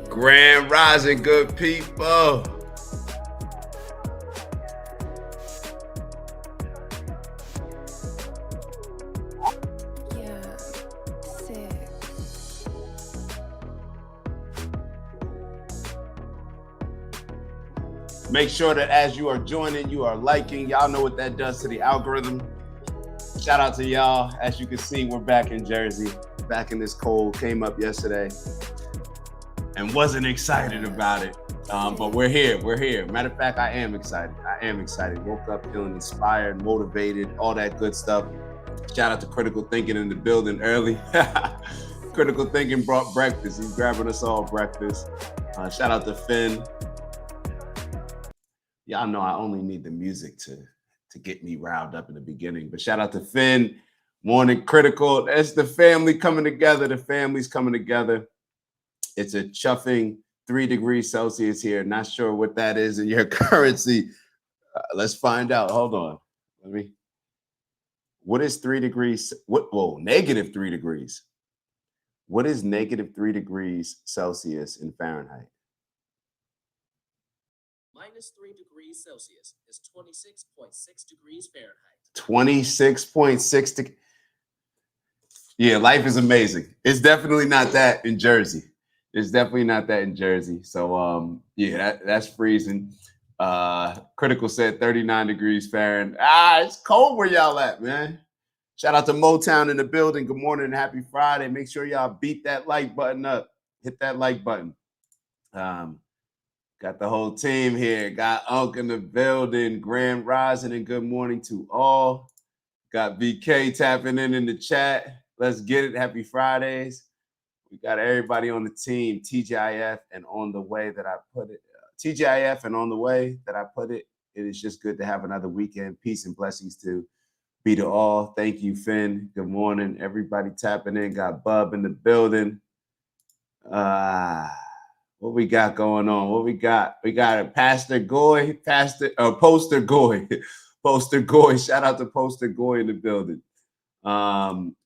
Grand Rising, good people. Make sure that as you are joining, you are liking. Y'all know what that does to the algorithm. Shout out to y'all. As you can see, we're back in Jersey, back in this cold. Came up yesterday and wasn't excited about it. But we're here. We're here. Matter of fact, I am excited. Woke up feeling inspired, motivated, all that good stuff. Shout out to Critical Thinking in the building early. Critical Thinking brought breakfast. He's grabbing us all breakfast. Shout out to Finn. Y'all know I only need the music to get me riled up in the beginning. But shout out to Finn, Morning Critical. That's the family coming together. The family's coming together. It's a chuffing 3 degrees Celsius here. Not sure what that is in your currency. Let's find out. Hold on. What is 3 degrees? Negative 3 degrees. What is negative 3 degrees Celsius in Fahrenheit? Minus 3 degrees Celsius is 26.6 degrees Fahrenheit. 26.6. Yeah, life is amazing. It's definitely not that in Jersey. So yeah, that's freezing. Critical said 39 degrees Fahrenheit. It's cold where y'all at, man. Shout out to Motown in the building. Good morning and happy Friday. Make sure y'all beat that like button up. Hit that like button. Got the whole team here. Got Unc in the building. Grand Rising and good morning to all. Got VK tapping in the chat. Let's get it. Happy Fridays. We got everybody on the team. TGIF and on the way that I put it. TGIF and on the way that I put it. It is just good to have another weekend. Peace and blessings to be to all. Thank you, Finn. Good morning. Everybody tapping in. Got Bub in the building. What we got going on? We got a Poster Goy. Shout out to Poster Goy in the building.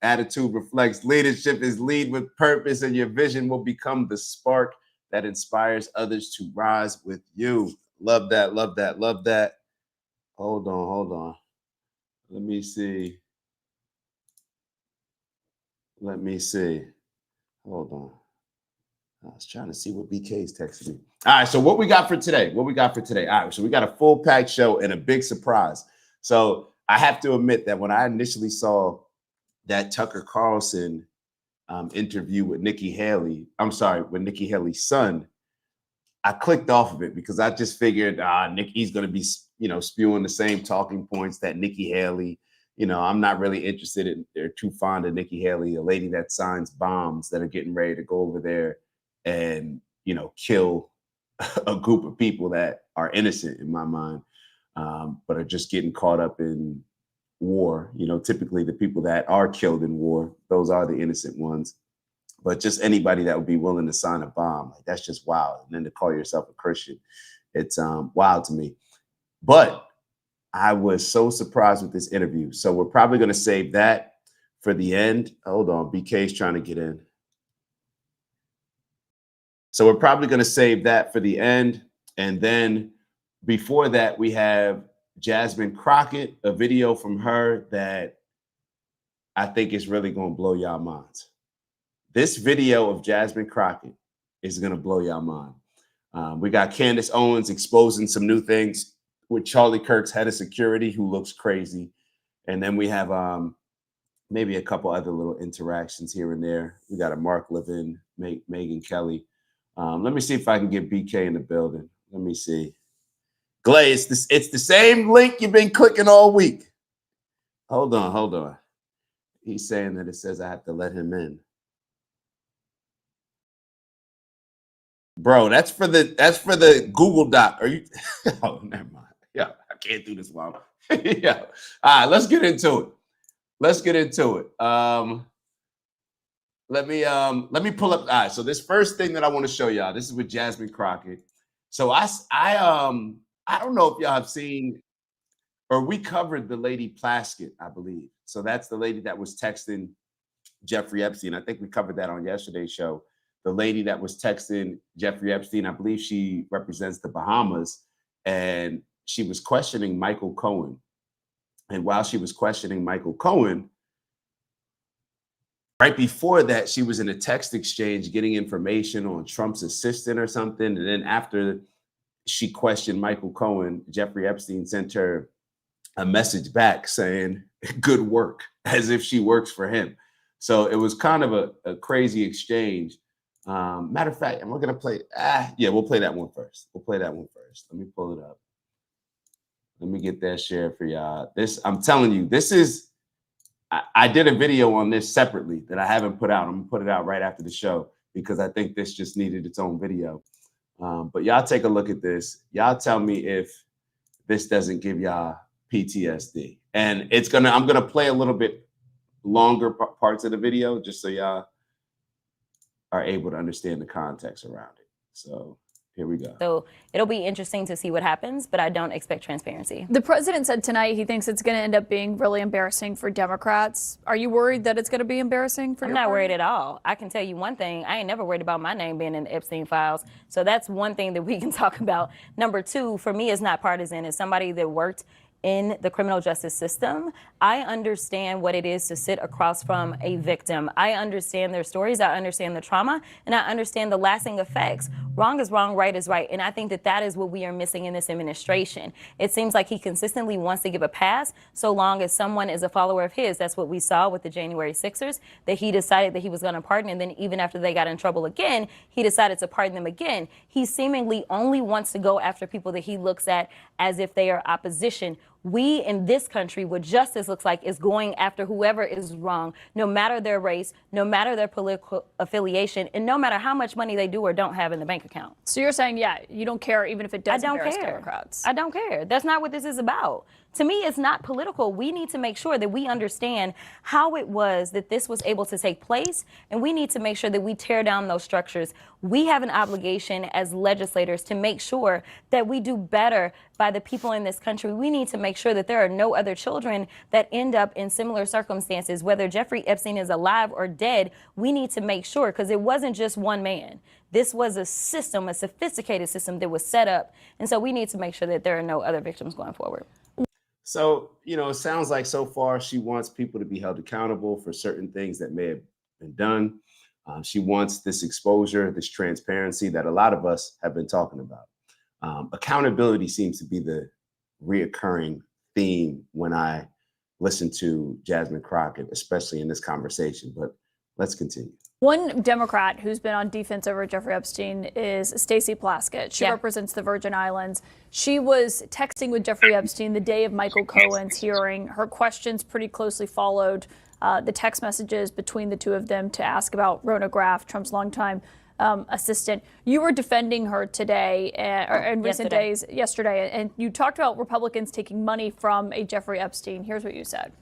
Attitude reflects leadership is lead with purpose, and your vision will become the spark that inspires others to rise with you. Love that. Hold on. Let me see. Hold on. I was trying to see what BK is texting me. All right, so what we got for today? All right, so we got a full packed show and a big surprise. So I have to admit that when I initially saw that Tucker Carlson interview with Nikki Haley's son, I clicked off of it because I just figured Nikki's going to be, spewing the same talking points that Nikki Haley. I'm not really interested in. They're too fond of Nikki Haley, a lady that signs bombs that are getting ready to go over there and kill a group of people that are innocent in my mind, but are just getting caught up in war. Typically the people that are killed in war, those are the innocent ones. But just anybody that would be willing to sign a bomb, that's just wild. And then to call yourself a Christian, it's wild to me. But I was so surprised with this interview. So we're probably going to save that for the end. Hold on, BK's trying to get in. So we're probably going to save that for the end. And then before that, we have Jasmine Crockett, a video from her that I think is really going to blow y'all minds. This video of Jasmine Crockett is going to blow y'all mind. We got Candace Owens exposing some new things with Charlie Kirk's head of security, who looks crazy. And then we have maybe a couple other little interactions here and there. We got a Mark Levin, Megyn Kelly. Let me see if I can get BK in the building. Let me see. Glay, it's the same link you've been clicking all week. Hold on. He's saying that it says I have to let him in. Bro, that's for the Google Doc. Are you? Oh, never mind. Yeah, I can't do this long. Yeah. All right, let's get into it. let me pull up. All right, so this first thing that I want to show y'all, this is with Jasmine Crockett. So I don't know if y'all have seen, or we covered the lady Plaskett, I believe. So that's the lady that was texting Jeffrey Epstein. I think we covered that on yesterday's show. The lady that was texting Jeffrey Epstein, I believe she represents the Bahamas, and she was questioning Michael Cohen. And while she was questioning Michael Cohen, right before that, she was in a text exchange getting information on Trump's assistant or something. And then after she questioned Michael Cohen, Jeffrey Epstein sent her a message back saying, good work, as if she works for him. So it was kind of a crazy exchange. Matter of fact, and we're going to play, yeah, we'll play that one first. We'll play that one first. Let me pull it up. Let me get that share for y'all. This, I'm telling you, this is, I did a video on this separately that I haven't put out. I'm gonna put it out right after the show because I think this just needed its own video. But y'all take a look at this. Y'all tell me if this doesn't give y'all PTSD. And I'm gonna play a little bit longer parts of the video just so y'all are able to understand the context around it. So here we go. So it'll be interesting to see what happens, but I don't expect transparency. The president said tonight he thinks it's going to end up being really embarrassing for Democrats. Are you worried that it's going to be embarrassing for I'm your not party? worried at all. I can tell you one thing. I ain't never worried about my name being in the Epstein files. So that's one thing that we can talk about. Number two, for me, it's not partisan. As somebody that worked in the criminal justice system, I understand what it is to sit across from a victim. I understand their stories, I understand the trauma, and I understand the lasting effects. Wrong is wrong, right is right. And I think that that is what we are missing in this administration. It seems like he consistently wants to give a pass so long as someone is a follower of his. That's what we saw with the January 6ers, that he decided that he was going to pardon, and then even after they got in trouble again, he decided to pardon them again. He seemingly only wants to go after people that he looks at as if they are opposition. We in this country, what justice looks like is going after whoever is wrong, no matter their race, no matter their political affiliation, and no matter how much money they do or don't have in the bank account. So you're saying, yeah, you don't care even if it does embarrass care. Democrats. I don't care. That's not what this is about. To me, it's not political. We need to make sure that we understand how it was that this was able to take place, and we need to make sure that we tear down those structures. We have an obligation as legislators to make sure that we do better by the people in this country. We need to make sure that there are no other children that end up in similar circumstances, whether Jeffrey Epstein is alive or dead. We need to make sure, because it wasn't just one man. This was a system, a sophisticated system that was set up. And so we need to make sure that there are no other victims going forward. So, you know, it sounds like so far she wants people to be held accountable for certain things that may have been done. She wants this exposure, this transparency that a lot of us have been talking about. Accountability seems to be the reoccurring theme when I listen to Jasmine Crockett, especially in this conversation. But let's continue. One Democrat who's been on defense over Jeffrey Epstein is Stacey Plaskett. She represents the Virgin Islands. She was texting with Jeffrey Epstein the day of Michael Cohen's hearing. Her questions pretty closely followed the text messages between the two of them to ask about Rona Graff, Trump's longtime assistant. You were defending her today in recent days, yesterday, and you talked about Republicans taking money from a Jeffrey Epstein. Here's what you said.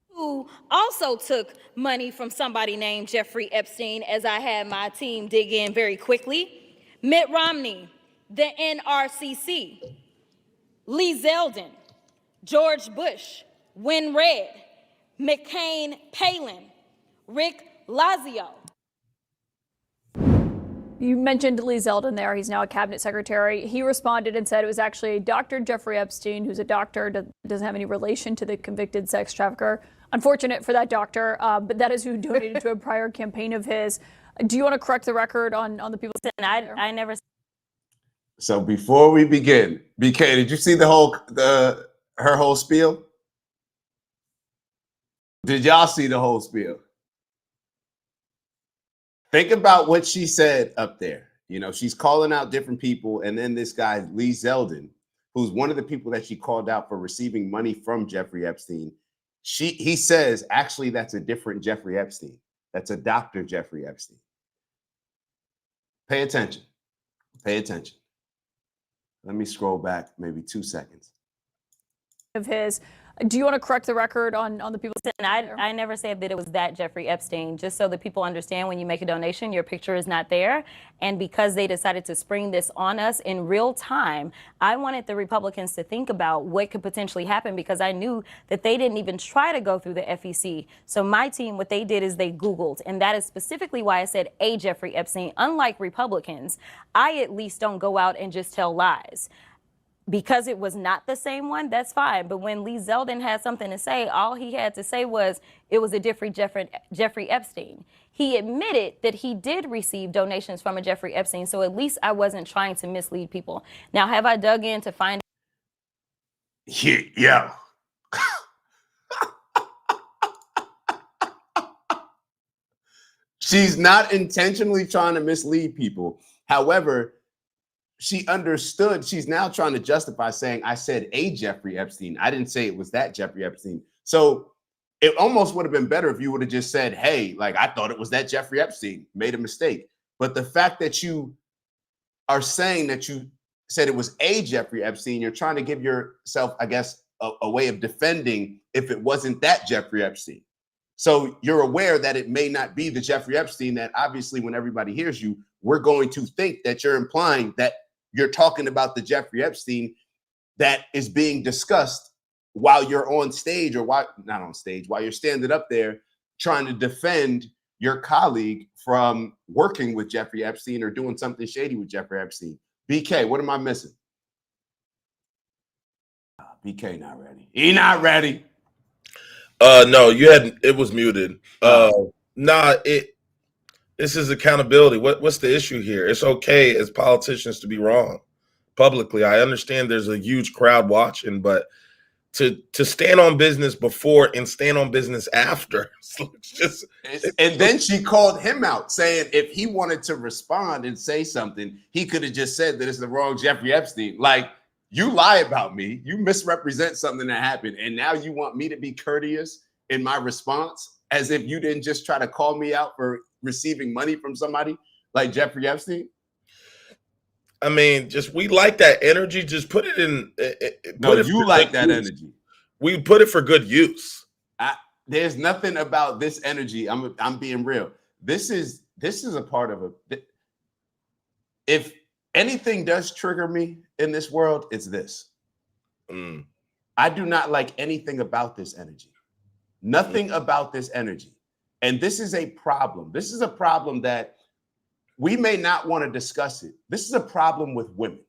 Who also took money from somebody named Jeffrey Epstein, as I had my team dig in very quickly. Mitt Romney, the NRCC, Lee Zeldin, George Bush, Win Red, McCain Palin, Rick Lazio. You mentioned Lee Zeldin there. He's now a cabinet secretary. He responded and said it was actually Dr. Jeffrey Epstein, who's a doctor, doesn't have any relation to the convicted sex trafficker. Unfortunate for that doctor, but that is who donated to a prior campaign of his. Do you want to correct the record on the people? I never. So before we begin, BK, did you see her whole spiel? Did y'all see the whole spiel? Think about what she said up there. You know, she's calling out different people, and then this guy Lee Zeldin, who's one of the people that she called out for receiving money from Jeffrey Epstein. He says, actually, that's a different Jeffrey Epstein. That's a Dr. Jeffrey Epstein. Pay attention. Pay attention. Let me scroll back maybe 2 seconds. Of his. Do you want to correct the record on the people? And I never said that it was that Jeffrey Epstein, just so that people understand when you make a donation, your picture is not there. And because they decided to spring this on us in real time, I wanted the Republicans to think about what could potentially happen because I knew that they didn't even try to go through the FEC. So my team, what they did is they Googled, and that is specifically why I said a Jeffrey Epstein. Unlike Republicans, I at least don't go out and just tell lies. Because it was not the same one, that's fine. But when Lee Zeldin had something to say, all he had to say was it was a different Jeffrey Epstein. He admitted that he did receive donations from a Jeffrey Epstein, so at least I wasn't trying to mislead people. Now, have I dug in to find? Yeah. She's not intentionally trying to mislead people. However, she understood. She's now trying to justify saying, I said a Jeffrey Epstein. I didn't say it was that Jeffrey Epstein. So it almost would have been better if you would have just said, hey, like, I thought it was that Jeffrey Epstein, made a mistake. But the fact that you are saying that you said it was a Jeffrey Epstein, you're trying to give yourself, I guess, a way of defending if it wasn't that Jeffrey Epstein. So you're aware that it may not be the Jeffrey Epstein that obviously when everybody hears you, we're going to think that you're implying that you're talking about the Jeffrey Epstein that is being discussed while you're on stage or while you're standing up there trying to defend your colleague from working with Jeffrey Epstein or doing something shady with Jeffrey Epstein. BK, what am I missing? BK not ready. He not ready. No, it was muted. This is accountability. What's the issue here? It's okay as politicians to be wrong publicly. I understand there's a huge crowd watching, but to stand on business before and stand on business after. And then she called him out saying if he wanted to respond and say something, he could have just said that it's the wrong Jeffrey Epstein. Like, you lie about me, you misrepresent something that happened, and now you want me to be courteous in my response as if you didn't just try to call me out for receiving money from somebody like Jeffrey Epstein? I mean, we like that energy. Just put it in. You like that energy. We put it for good use. There's nothing about this energy. I'm being real. This is a part of it. If anything does trigger me in this world, it's this. I do not like anything about this energy. Nothing about this energy. And this is a problem. This is a problem that we may not want to discuss it. This is a problem with women.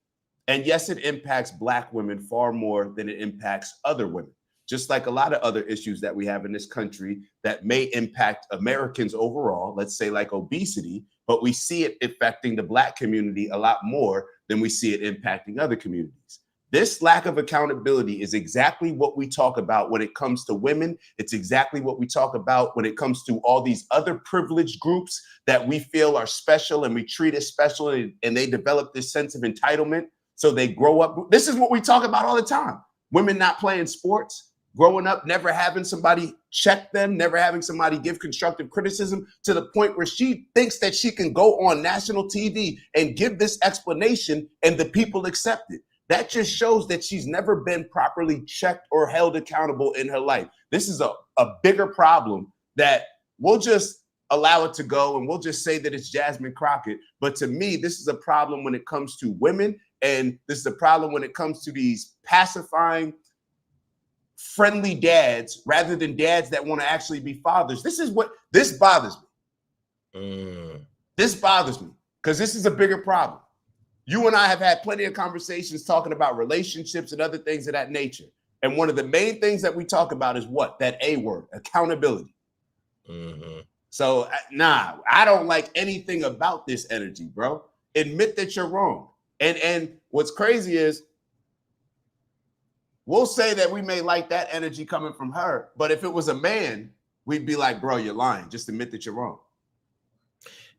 And yes, it impacts Black women far more than it impacts other women. Just like a lot of other issues that we have in this country that may impact Americans overall, let's say like obesity, but we see it affecting the Black community a lot more than we see it impacting other communities. This lack of accountability is exactly what we talk about when it comes to women. It's exactly what we talk about when it comes to all these other privileged groups that we feel are special and we treat as special, and they develop this sense of entitlement. So they grow up. This is what we talk about all the time. Women not playing sports, growing up, never having somebody check them, never having somebody give constructive criticism, to the point where she thinks that she can go on national TV and give this explanation and the people accept it. That just shows that she's never been properly checked or held accountable in her life. This is a bigger problem that we'll just allow it to go and we'll just say that it's Jasmine Crockett. But to me, this is a problem when it comes to women, and this is a problem when it comes to these pacifying, friendly dads rather than dads that want to actually be fathers. This bothers me. This bothers me because this is a bigger problem. You and I have had plenty of conversations talking about relationships and other things of that nature. And one of the main things that we talk about is what? That A word, accountability. So, I don't like anything about this energy, bro. Admit that you're wrong. And what's crazy is we'll say that we may like that energy coming from her, but if it was a man, we'd be like, bro, you're lying. Just admit that you're wrong.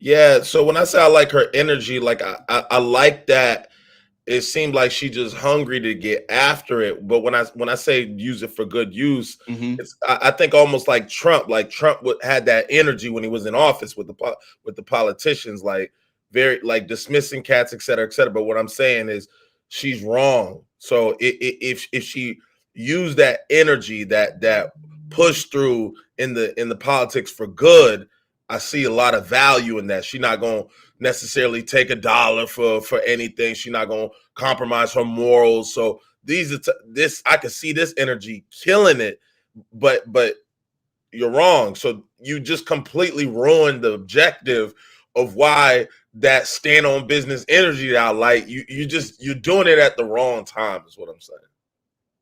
Yeah, so when I say I like her energy, like I like that it seemed like she just hungry to get after it. But when I say use it for good use, I think almost like Trump had that energy when he was in office with the politicians, like very like dismissing cats, et cetera, et cetera. But what I'm saying is she's wrong. So if she use that energy, that push through in the politics for good, I see a lot of value in that. She's not going to necessarily take a dollar for anything. She's not going to compromise her morals. So this I can see this energy killing it, but you're wrong. So you just completely ruined the objective of why that stand on business energy that I like. You're doing it at the wrong time is what I'm saying.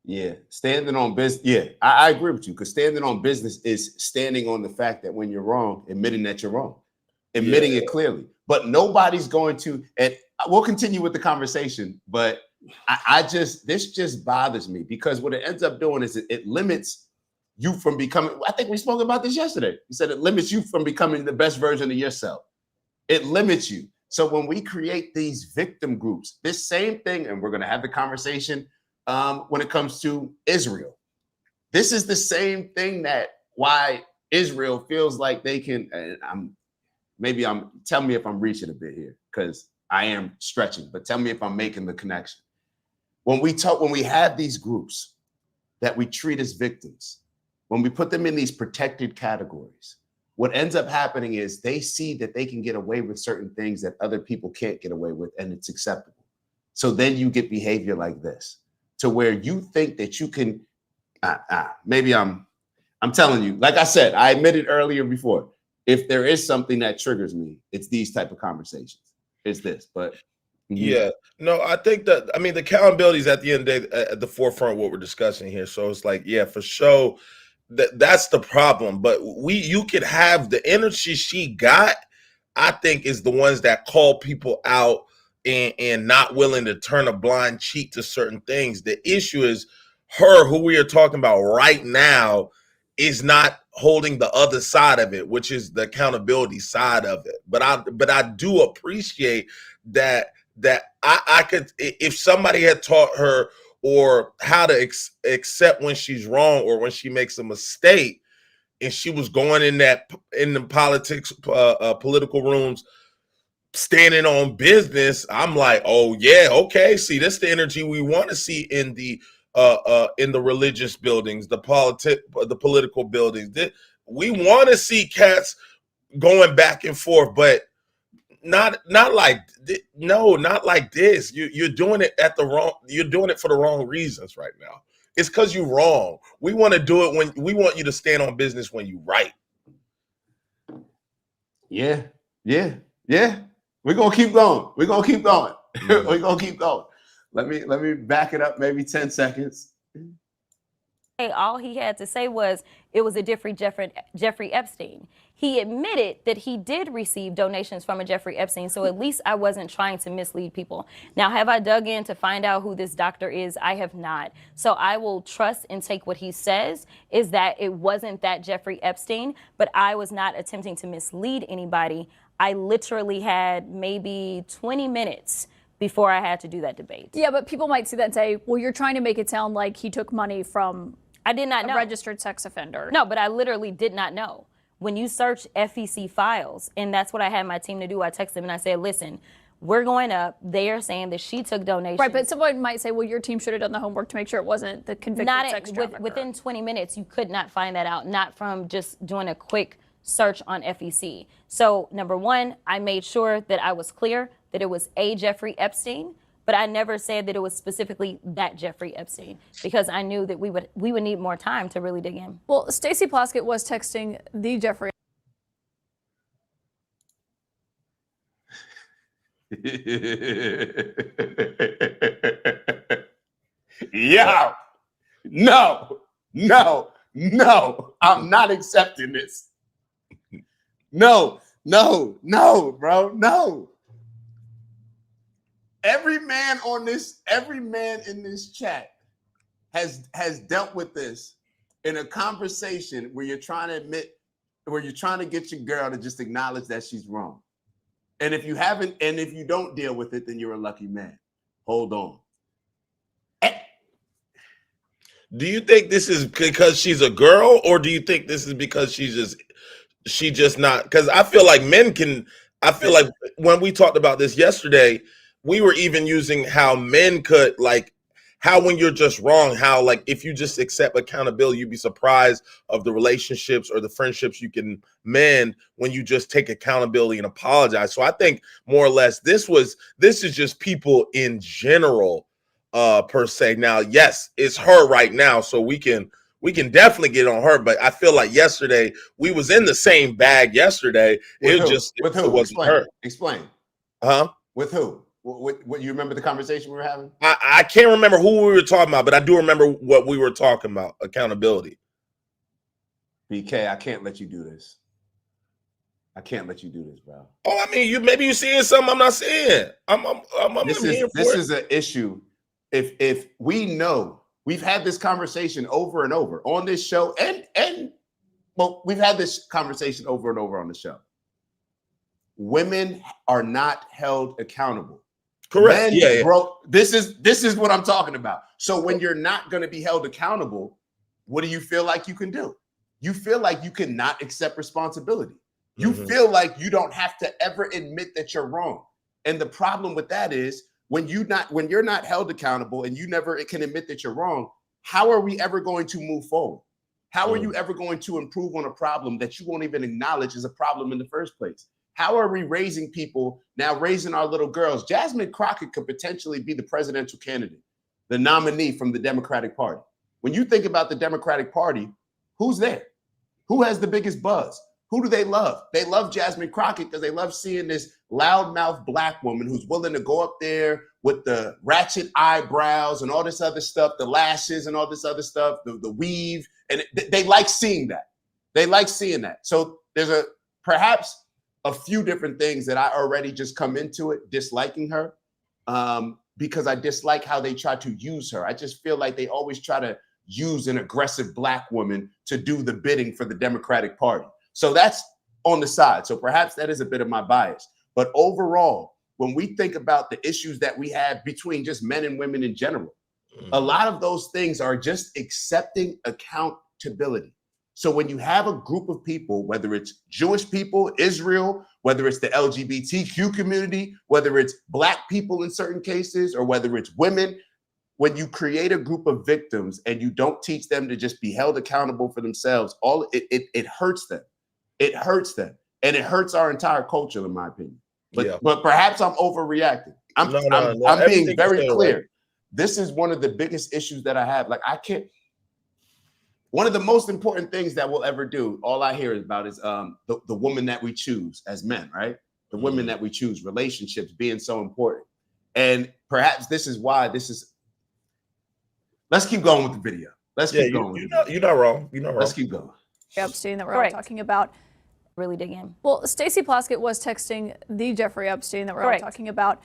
Yeah, standing on business. Yeah, I agree with you, because standing on business is standing on the fact that when you're wrong, admitting that you're wrong, admitting it clearly. But nobody's going to, and we'll continue with the conversation, but this just bothers me, because what it ends up doing is it limits you from becoming, I think we spoke about this yesterday. You said it limits you from becoming the best version of yourself. It limits you. So when we create these victim groups, this same thing, and we're going to have the conversation when it comes to Israel. This is the same thing that why Israel feels like they can, and tell me if I'm reaching a bit here, because I am stretching, but tell me if I'm making the connection. When we have these groups that we treat as victims, when we put them in these protected categories, what ends up happening is they see that they can get away with certain things that other people can't get away with, and it's acceptable. So then you get behavior like this, to where you think that you can, maybe I'm telling you, like I said, I admitted earlier before, if there is something that triggers me, it's these type of conversations. It's this, but. Yeah, no, I think that, I mean, the accountability is at the end of the day at the forefront of what we're discussing here. So it's like, yeah, for sure, that's the problem. But you could have the energy she got, I think, is the ones that call people out and not willing to turn a blind cheek to certain things. The issue is her, who we are talking about right now, is not holding the other side of it, which is the accountability side of it. But I do appreciate that I could, if somebody had taught her or how to accept when she's wrong or when she makes a mistake, and she was going in the politics, political rooms, standing on business, I'm like, oh yeah, okay. See, this is the energy we want to see in the religious buildings, the political buildings. We want to see cats going back and forth, but not like this. You're doing it you're doing it for the wrong reasons right now. It's because you're wrong. We want to do it when we want you to stand on business when you're right. Yeah. We're gonna keep going. We're gonna keep going. We're gonna keep going. Let me back it up maybe 10 seconds. All he had to say was it was a different Jeffrey Epstein. He admitted that he did receive donations from a Jeffrey Epstein, so at least I wasn't trying to mislead people. Now, have I dug in to find out who this doctor is? I have not. So I will trust and take what he says, is that it wasn't that Jeffrey Epstein, but I was not attempting to mislead anybody. I literally had maybe 20 minutes before I had to do that debate. Yeah, but people might see that and say, well, you're trying to make it sound like he took money from I did not know. A registered sex offender. No, but I literally did not know. When you search FEC files, and that's what I had my team to do, I texted them and I said, listen, we're going up. They are saying that she took donations. Right, but someone might say, well, your team should have done the homework to make sure it wasn't the convicted sex trafficker. Within 20 minutes, you could not find that out, not from just doing a quick search on FEC. So number one, I made sure that I was clear that it was a Jeffrey Epstein, but I never said that it was specifically that Jeffrey Epstein, because I knew that we would need more time to really dig in. Well, Stacey Plaskett was texting the Jeffrey. Yo, no, I'm not accepting this. No, bro, no. Every man in this chat has dealt with this in a conversation where you're trying to get your girl to just acknowledge that she's wrong. And if you don't deal with it, then you're a lucky man. Hold on. Do you think this is because she's a girl, or do you think this is because she just not? Because I feel like when we talked about this yesterday, we were even using how men could like how when you're just wrong, how like if you just accept accountability, you'd be surprised of the relationships or the friendships you can mend when you just take accountability and apologize. So I think more or less this is just people in general per se. Now, yes, it's her right now, so we can definitely get on her, but I feel like yesterday we was in the same bag yesterday. With who? Just With who? it wasn't Explain. her. Explain. Huh? With who? What you remember the conversation we were having? I can't remember who we were talking about, but I do remember what we were talking about. Accountability. BK, I can't let you do this. I can't let you do this, bro. Oh, I mean, maybe you seeing something I'm not seeing. I'm This here for is an issue. If we know, we've had this conversation over and over on this show, and well, we've had this conversation over and over on the show. Women are not held accountable. Correct. Men, bro, this is what I'm talking about. So when you're not going to be held accountable, what do you feel like you can do? You feel like you cannot accept responsibility. You feel like you don't have to ever admit that you're wrong. And the problem with that is when you're not held accountable and you never can admit that you're wrong, how are we ever going to move forward? How are you ever going to improve on a problem that you won't even acknowledge is a problem in the first place? How are we raising people now, raising our little girls? Jasmine Crockett could potentially be the presidential candidate, the nominee from the Democratic Party. When you think about the Democratic Party, who's there? Who has the biggest buzz? Who do they love? They love Jasmine Crockett because they love seeing this loudmouth Black woman who's willing to go up there with the ratchet eyebrows and all this other stuff, the lashes and all this other stuff, the weave. And they like seeing that. They like seeing that. So there's perhaps a few different things that I already just come into it disliking her because I dislike how they try to use her. I just feel like they always try to use an aggressive Black woman to do the bidding for the Democratic Party. So that's on the side. So perhaps that is a bit of my bias. But overall, when we think about the issues that we have between just men and women in general, a lot of those things are just accepting accountability. So when you have a group of people, whether it's Jewish people, Israel, whether it's the LGBTQ community, whether it's Black people in certain cases, or whether it's women, when you create a group of victims and you don't teach them to just be held accountable for themselves, it hurts them. It hurts them. And it hurts our entire culture, in my opinion. But perhaps I'm overreacting. I'm being very clear. Right. This is one of the biggest issues that I have. Like, one of the most important things that we'll ever do, all I hear about is the woman that we choose as men, right? The women that we choose, relationships being so important. And perhaps this is why let's keep going with the video. Let's keep going. You're not wrong. You're not wrong. Let's keep going. Epstein that we're all talking about. Really dig in. Well, Stacey Plaskett was texting the Jeffrey Epstein that we're all talking about.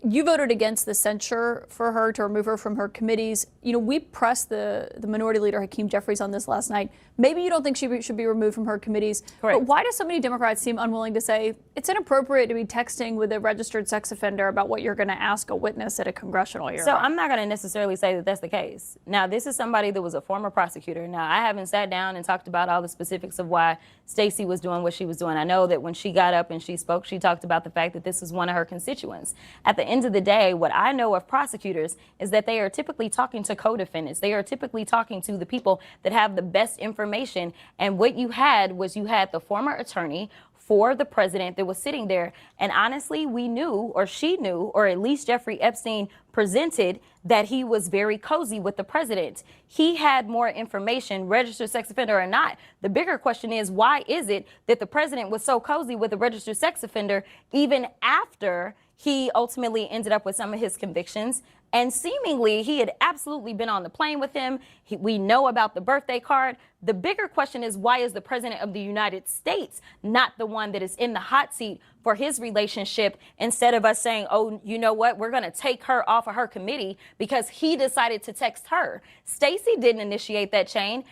You voted against the censure for her to remove her from her committees. You know, we pressed the minority leader Hakeem Jeffries on this last night. Maybe you don't think she should be removed from her committees, but why do so many Democrats seem unwilling to say it's inappropriate to be texting with a registered sex offender about what you're going to ask a witness at a congressional hearing? So I'm not going to necessarily say that that's the case. Now, this is somebody that was a former prosecutor. Now, I haven't sat down and talked about all the specifics of why Stacey was doing what she was doing. I know that when she got up and she spoke, she talked about the fact that this is one of her constituents. At the end of the day, what I know of prosecutors is that they are typically talking to co-defendants. They are typically talking to the people that have the best information. And what you had was the former attorney for the president that was sitting there. And honestly, we knew, or she knew, or at least Jeffrey Epstein presented that he was very cozy with the president. He had more information, registered sex offender or not. The bigger question is, why is it that the president was so cozy with a registered sex offender even after he ultimately ended up with some of his convictions? And seemingly, he had absolutely been on the plane with him. We know about the birthday card. The bigger question is, why is the president of the United States not the one that is in the hot seat for his relationship, instead of us saying, oh, you know what, we're going to take her off of her committee because he decided to text her. Stacey didn't initiate that chain.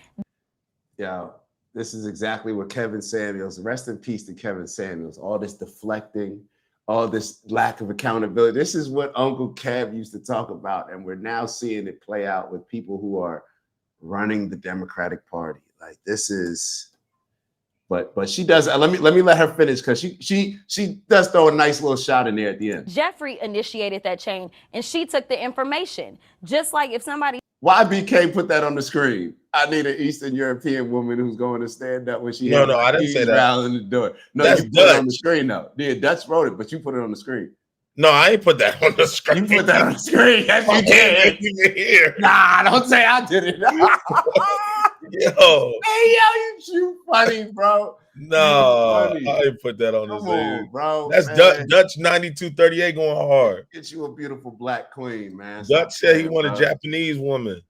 Yeah, this is exactly what Kevin Samuels, rest in peace to Kevin Samuels, all this deflecting, all this lack of accountability. This is what Uncle Kev used to talk about, and we're now seeing it play out with people who are running the Democratic Party. Like, this is But she does. Let me let her finish because she does throw a nice little shot in there at the end. Jeffrey initiated that chain, and she took the information. Just like if somebody Why BK put that on the screen? I need an Eastern European woman who's going to stand up when she No, has no, I didn't say that. rattling the door. No, That's you put it on Dutch. the screen though. Yeah, Dutch wrote it, but you put it on the screen. No, I ain't put that on the screen. You put that on the screen. Yes, you did. Even here. Nah, don't say I did it. Yo, Hey, yo, you funny, bro. no, funny. I ain't put that on the Come screen. on, bro. That's man. Dutch 9238 going hard. Get you a beautiful black queen, man. Dutch Stop said he playing, want a bro. Japanese woman.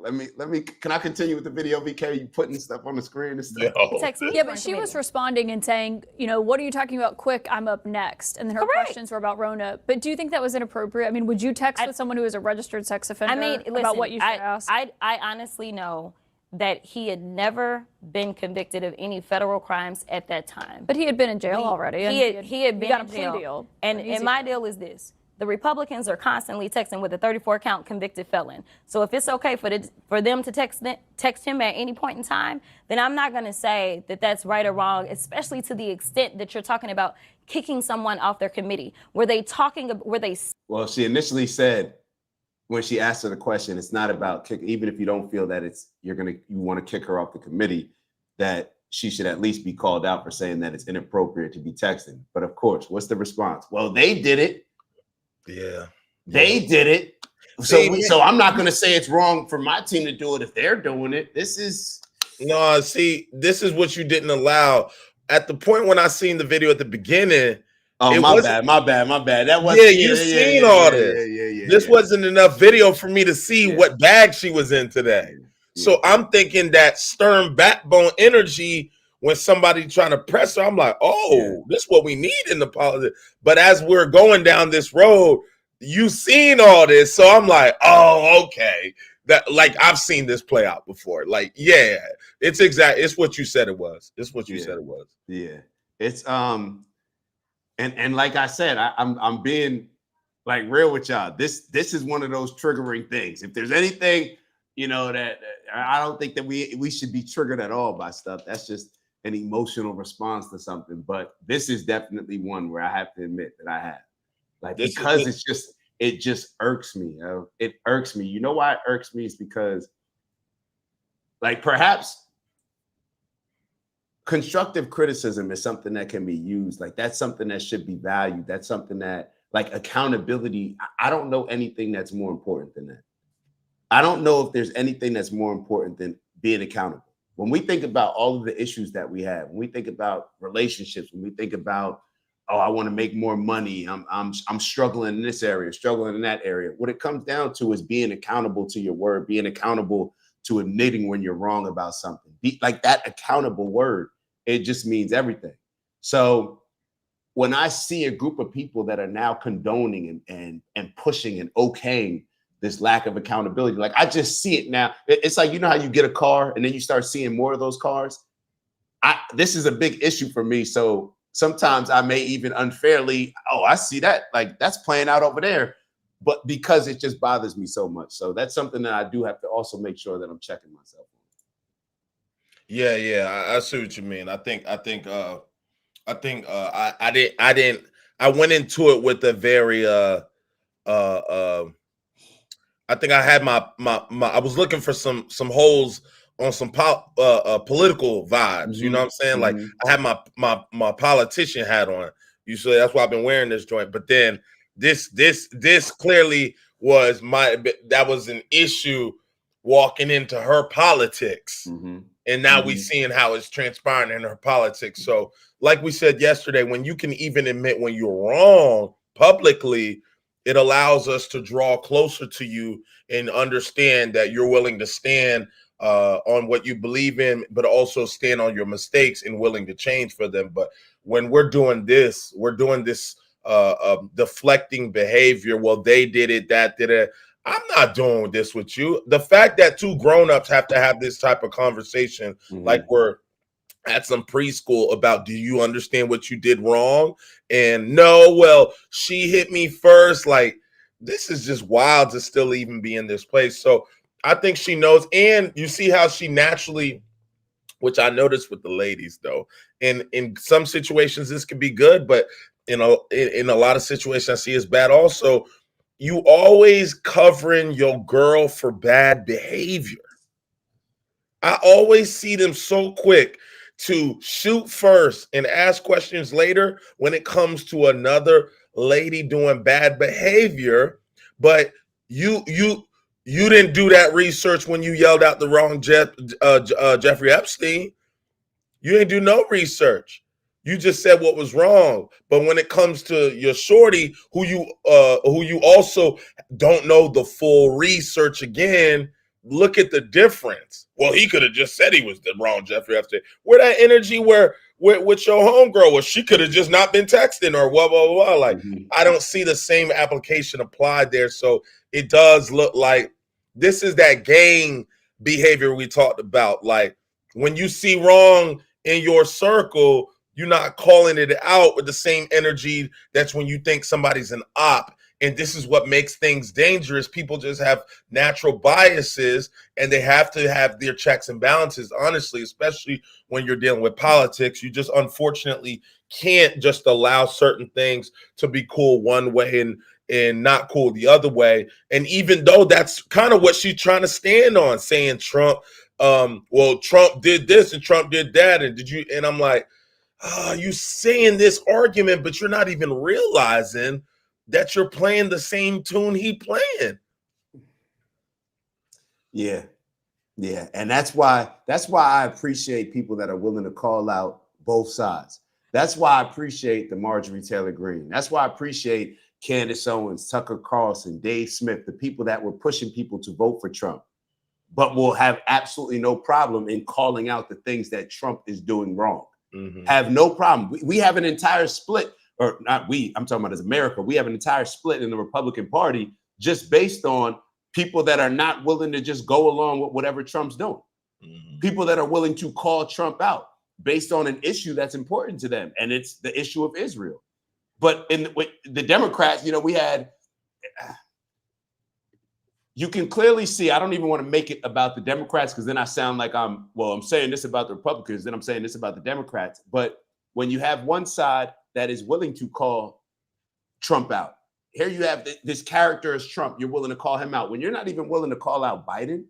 Let me. Can I continue with the video, BK? You putting stuff on the screen and stuff. Yo. text me, Yeah, for but she was information. responding and saying, you know, what are you talking about? Quick, I'm up next. And then her Correct. questions were about Rona. But do you think that was inappropriate? I mean, would you text with someone who is a registered sex offender I mean, listen, about what you should ask? I honestly know that he had never been convicted of any federal crimes at that time. But he had been in jail already. and He had been got a in plea jail. deal. And An easy my deal. deal is this. The Republicans are constantly texting with a 34-count convicted felon. So if it's okay for them to text him at any point in time, then I'm not going to say that that's right or wrong, especially to the extent that you're talking about kicking someone off their committee. Were they Well, she initially said when she asked her the question, it's not about kick. Even if you don't feel that you want to kick her off the committee, that she should at least be called out for saying that it's inappropriate to be texting. But of course, what's the response? Well, they did it. Yeah. They did it. So I'm not going to say it's wrong for my team to do it if they're doing it. This is No, see, this is what you didn't allow. At the point when I seen the video at the beginning, oh it my wasn't- bad. That was seen all this. This wasn't enough video for me to see what bag she was in today. So I'm thinking that stern backbone energy when somebody trying to press her, I'm like, oh, this is what we need in the politics. But as we're going down this road, you seen all this. So I'm like, oh, okay. That like I've seen this play out before. Like, yeah, it's what you said it was. It's what you said it was. Yeah. It's and like I said, I'm being like real with y'all. This is one of those triggering things. If there's anything, you know, that I don't think that we should be triggered at all by stuff. That's just an emotional response to something. But this is definitely one where I have to admit that I have. Like, because it just irks me. It irks me. You know why it irks me? Is because, like, perhaps constructive criticism is something that can be used. Like, that's something that should be valued. That's something that, like, accountability. I don't know anything that's more important than that. I don't know if there's anything that's more important than being accountable. When we think about all of the issues that we have, when we think about relationships, when we think about, oh, I want to make more money, I'm struggling in this area, struggling in that area. What it comes down to is being accountable to your word, being accountable to admitting when you're wrong about something. Like that accountable word, it just means everything. So when I see a group of people that are now condoning and pushing and okaying this lack of accountability, like I just see it now. It's like, you know how you get a car and then you start seeing more of those cars? This is a big issue for me. So sometimes I may even unfairly, oh, I see that, like that's playing out over there, but because it just bothers me so much. So that's something that I do have to also make sure that I'm checking myself. Yeah, I see what you mean. I went into it with a very I think I had my I was looking for some holes on some political vibes. You know what I'm saying? Like I had my politician hat on. Usually that's why I've been wearing this joint. But then this clearly was that was an issue walking into her politics. And now we seeing how it's transpiring in her politics. So like we said yesterday, when you can even admit when you're wrong publicly, it allows us to draw closer to you and understand that you're willing to stand on what you believe in, but also stand on your mistakes and willing to change for them. But when we're doing this deflecting behavior. Well, they did it, that did it. I'm not doing this with you. The fact that two grown-ups have to have this type of conversation, like we're at some preschool about, do you understand what you did wrong? And no, well, she hit me first. Like, this is just wild to still even be in this place. So I think she knows. And you see how she naturally which I noticed with the ladies though. And in some situations this could be good, but in a lot of situations I see it's bad also. You always covering your girl for bad behavior. I always see them so quick to shoot first and ask questions later when it comes to another lady doing bad behavior. But you didn't do that research when you yelled out the wrong Jeffrey Epstein. You didn't do no research. You just said what was wrong. But when it comes to your shorty, who you also don't know the full research again, look at the difference. Well, he could have just said he was the wrong Jeffrey Epstein. Where that energy with your homegirl, where she could have just not been texting or blah, blah, blah. Like, I don't see the same application applied there. So it does look like this is that gang behavior we talked about. Like, when you see wrong in your circle, you're not calling it out with the same energy that's when you think somebody's an op. And this is what makes things dangerous. People just have natural biases and they have to have their checks and balances, honestly, especially when you're dealing with politics. You just unfortunately can't just allow certain things to be cool one way and not cool the other way. And even though that's kind of what she's trying to stand on, saying Trump, well, Trump did this and Trump did that. And I'm like, you saying this argument, but you're not even realizing that you're playing the same tune he playing. Yeah. And that's why I appreciate people that are willing to call out both sides. That's why I appreciate the Marjorie Taylor Greene. That's why I appreciate Candace Owens, Tucker Carlson, Dave Smith, the people that were pushing people to vote for Trump, but will have absolutely no problem in calling out the things that Trump is doing wrong. Have no problem. We have an entire split. Or not we, I'm talking about as America, we have an entire split in the Republican Party just based on people that are not willing to just go along with whatever Trump's doing. People that are willing to call Trump out based on an issue that's important to them, and it's the issue of Israel. But with the Democrats, we had, you can clearly see, I don't even want to make it about the Democrats because then I sound like I'm saying this about the Republicans, then I'm saying this about the Democrats. But when you have one side that is willing to call Trump out. Here you have this character as Trump. You're willing to call him out. When you're not even willing to call out Biden,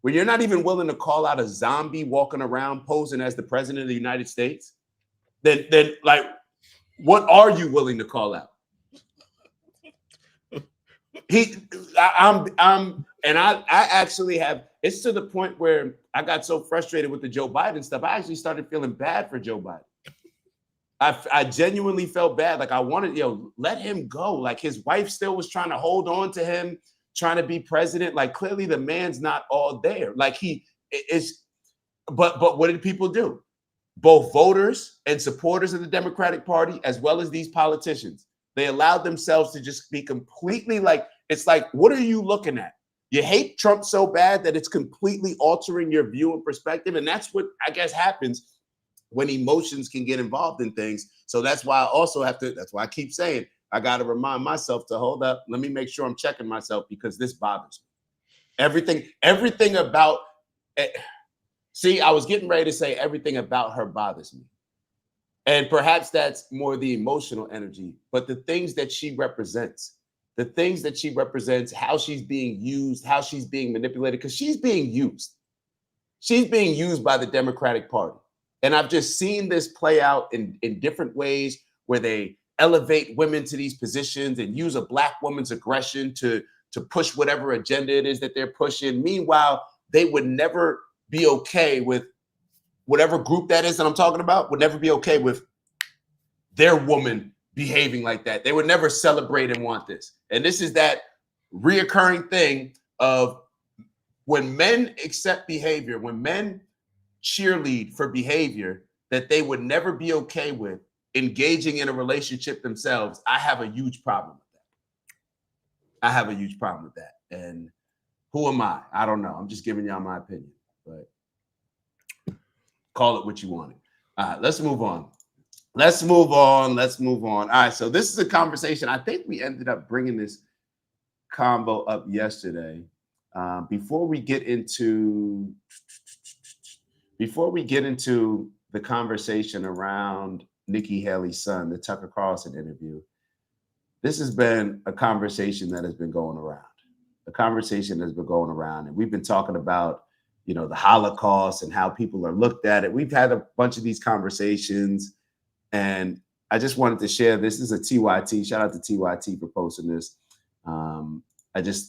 when you're not even willing to call out a zombie walking around posing as the president of the United States, then like, what are you willing to call out? I actually have, it's to the point where I got so frustrated with the Joe Biden stuff. I actually started feeling bad for Joe Biden. I genuinely felt bad. Like I wanted, let him go. Like his wife still was trying to hold on to him, trying to be president. Like clearly the man's not all there. Like he is, but what did people do? Both voters and supporters of the Democratic Party, as well as these politicians, they allowed themselves to just be completely like, it's like, what are you looking at? You hate Trump so bad that it's completely altering your view and perspective. And that's what I guess happens when emotions can get involved in things. So that's why I also that's why I keep saying, I got to remind myself to hold up. Let me make sure I'm checking myself because this bothers me. Everything about, see, I was getting ready to say everything about her bothers me. And perhaps that's more the emotional energy, but the things that she represents, how she's being used, how she's being manipulated, because she's being used. She's being used by the Democratic Party. And I've just seen this play out in different ways where they elevate women to these positions and use a Black woman's aggression to push whatever agenda it is that they're pushing. Meanwhile, they would never be okay with whatever group that is that I'm talking about, would never be okay with their woman behaving like that. They would never celebrate and want this. And this is that reoccurring thing of when men accept behavior, when men cheerlead for behavior that they would never be okay with engaging in a relationship themselves, I have a huge problem with that. And who am I? I don't know. I'm just giving y'all my opinion, but call it what you want it. All right, let's move on. All right, so this is a conversation. I think we ended up bringing this combo up yesterday. Before we get into before we get into the conversation around Nikki Haley's son, the Tucker Carlson interview, this has been a conversation that has been going around. A conversation that's been going around, and we've been talking about, you know, the Holocaust and how people are looked at it. We've had a bunch of these conversations, and I just wanted to share this. This is a TYT. Shout out to TYT for posting this.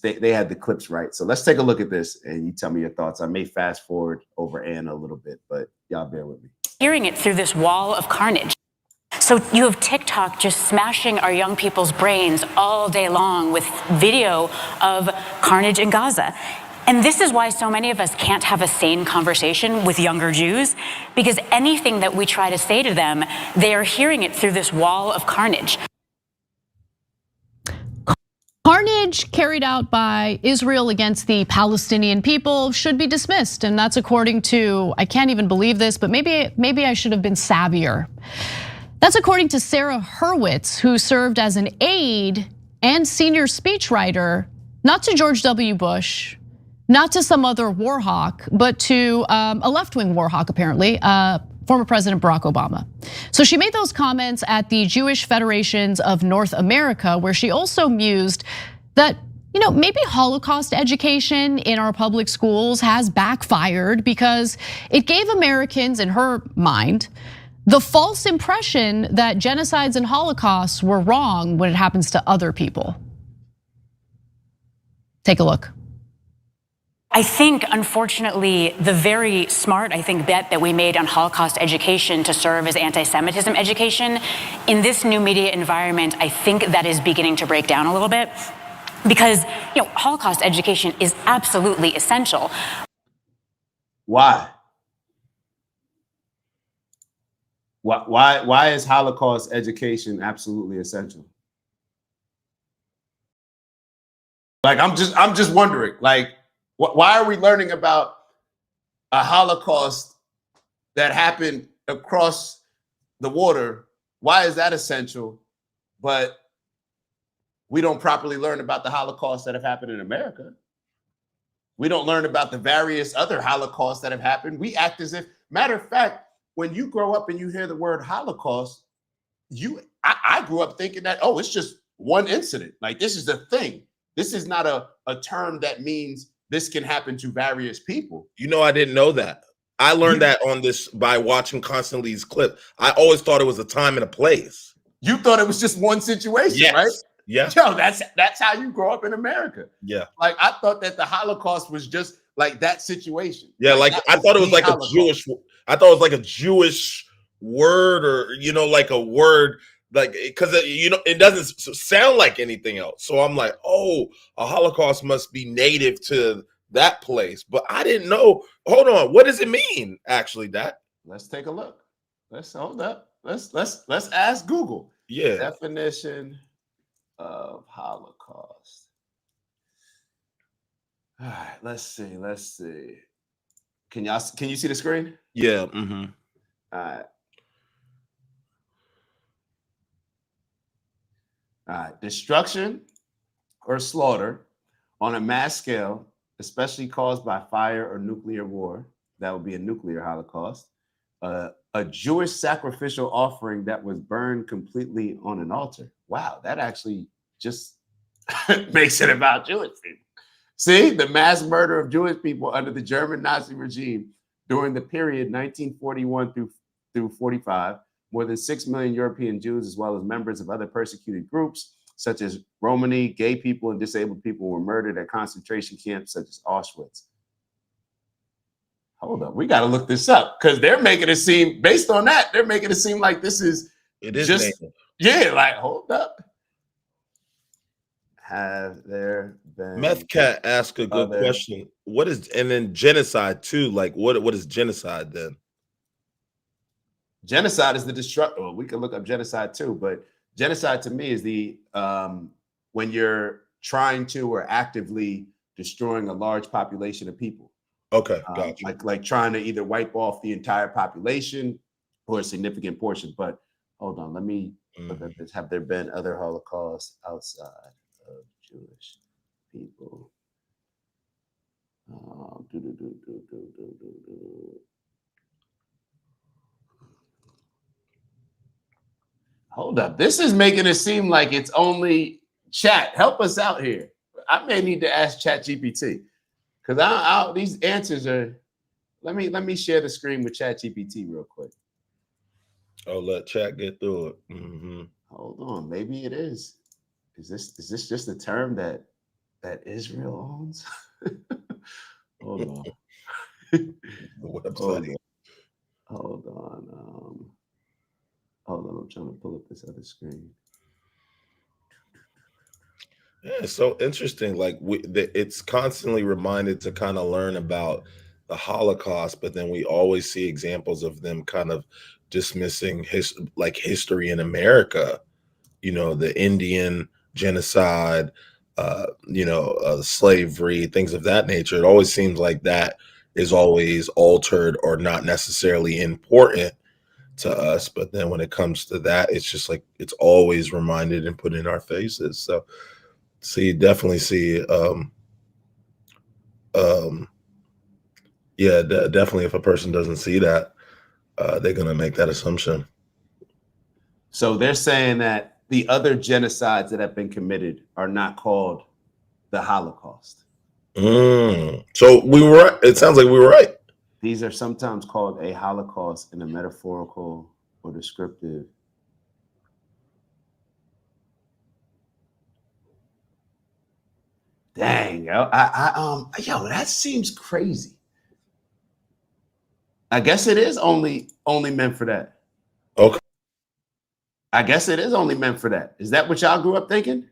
They had the clips right. So let's take a look at this and you tell me your thoughts. I may fast forward over Anna a little bit, but y'all bear with me. Hearing it through this wall of carnage. So you have TikTok just smashing our young people's brains all day long with video of carnage in Gaza. And this is why so many of us can't have a sane conversation with younger Jews, because anything that we try to say to them, they are hearing it through this wall of carnage. Carnage carried out by Israel against the Palestinian people should be dismissed, and that's according to, I can't even believe this, but maybe I should have been savvier. That's according to Sarah Hurwitz, who served as an aide and senior speechwriter, not to George W. Bush, not to some other war hawk, but to a left-wing war hawk, apparently, former President Barack Obama. So she made those comments at the Jewish Federations of North America, where she also mused that, you know, maybe Holocaust education in our public schools has backfired because it gave Americans, in her mind, the false impression that genocides and Holocausts were wrong when it happens to other people. Take a look. I think, unfortunately, the very smart, bet that we made on Holocaust education to serve as anti-Semitism education, in this new media environment, I think that is beginning to break down a little bit. Because, you know, Holocaust education is absolutely essential. Why? Why is Holocaust education absolutely essential? Like, I'm just wondering, like, why are we learning about a Holocaust that happened across the water? Why is that essential? But we don't properly learn about the Holocaust that have happened in America. We don't learn about the various other Holocausts that have happened. We act as if, matter of fact, when you grow up and you hear the word Holocaust, I grew up thinking that, oh, it's just one incident. Like, this is a thing. This is not a term that means this can happen to various people. You know, I didn't know that. I learned that on this by watching Constantine's clip. I always thought it was a time and a place. You thought it was just one situation, yes. Right? Yeah. Yo, that's how you grow up in America. Yeah. Like, I thought that the Holocaust was just like that situation. Yeah, like I thought it was like Holocaust. I thought it was like a Jewish word, or, you know, like a word, like, because, you know, it doesn't sound like anything else. So I'm like, oh, a Holocaust must be native to that place. But I didn't know. Hold on, what does it mean actually, Dad? Let's take a look. Let's hold up. Let's ask Google. Yeah. Definition of Holocaust. All right, let's see. Can you see the screen? Yeah. Mm-hmm. All right. Destruction or slaughter on a mass scale, especially caused by fire or nuclear war. That would be a nuclear Holocaust. A Jewish sacrificial offering that was burned completely on an altar. Wow, that actually just makes it about Jewish people. See, the mass murder of Jewish people under the German Nazi regime during the period 1941 through 45. More than 6 million European Jews, as well as members of other persecuted groups, such as Romani, gay people, and disabled people, were murdered at concentration camps such as Auschwitz. Hold up, we got to look this up, because they're making it seem, based on that, they're making it seem like this is just, yeah, like, hold up. Have there been? Meth Cat asked a good question. What is, and then genocide too? Like, what is genocide then? Genocide is the destruction. Well, we can look up genocide too, but genocide to me is the when you're trying to or actively destroying a large population of people. Okay, gotcha. Like trying to either wipe off the entire population or a significant portion. But hold on, let me look at this. Have there been other Holocausts outside of Jewish people? Hold up. This is making it seem like it's only chat. Help us out here. I may need to ask ChatGPT because these answers are. Let me share the screen with ChatGPT real quick. Oh, let chat get through it. Mm-hmm. Hold on. Maybe it is. Is this just a term that Israel owns? Hold on. Website. Hold on. Hold on. I'm trying to pull up this other screen. Yeah, it's so interesting. Like it's constantly reminded to kind of learn about the Holocaust, but then we always see examples of them kind of dismissing history in America. You know, the Indian genocide, slavery, things of that nature. It always seems like that is always altered or not necessarily important to us. But then when it comes to that, it's just like it's always reminded and put in our faces. So definitely see definitely if a person doesn't see that, they're gonna make that assumption. So they're saying that the other genocides that have been committed are not called the Holocaust. So we were right. It sounds like we were right. These are sometimes called a Holocaust in a metaphorical or descriptive. Dang, yo, that seems crazy. I guess it is only meant for that. Okay. I guess it is only meant for that. Is that what y'all grew up thinking?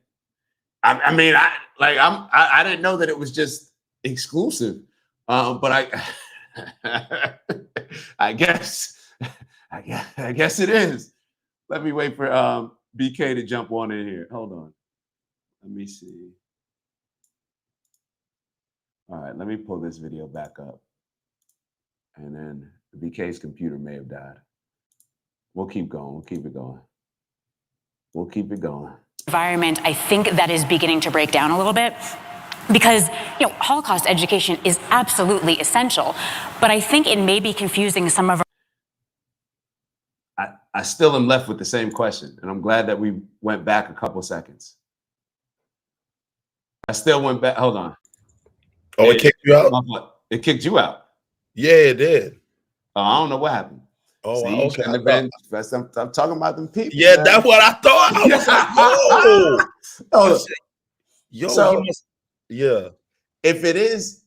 I mean, I didn't know that it was just exclusive, but I guess it is. Let me wait for BK to jump on in here. Hold on. Let me see. All right, let me pull this video back up. And then BK's computer may have died. We'll keep going. We'll keep it going. We'll keep it going. Environment, I think that is beginning to break down a little bit because, Holocaust education is absolutely essential, but I think it may be confusing some of I still am left with the same question, and I'm glad that we went back a couple seconds. I still went back. Hold on. Oh, it kicked you out? It kicked you out. Yeah, it did. Oh, I don't know what happened. Oh, see, okay. I'm talking about them people. Yeah, man. That's what I thought. I was like, oh. So, yeah. If it is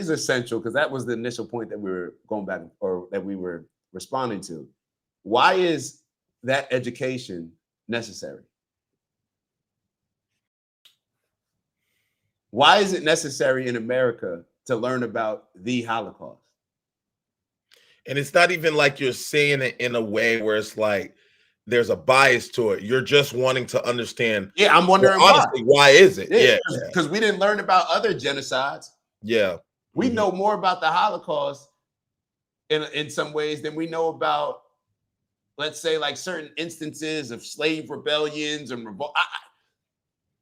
essential, because that was the initial point that we were going back or that we were responding to, why is that education necessary? Why is it necessary in America to learn about the Holocaust? And it's not even like you're saying it in a way where it's like there's a bias to it. You're just wanting to understand. Yeah, I'm wondering honestly, why is it? Yeah. Because we didn't learn about other genocides. Yeah. We know more about the Holocaust in some ways than we know about, let's say, like certain instances of slave rebellions and revolt.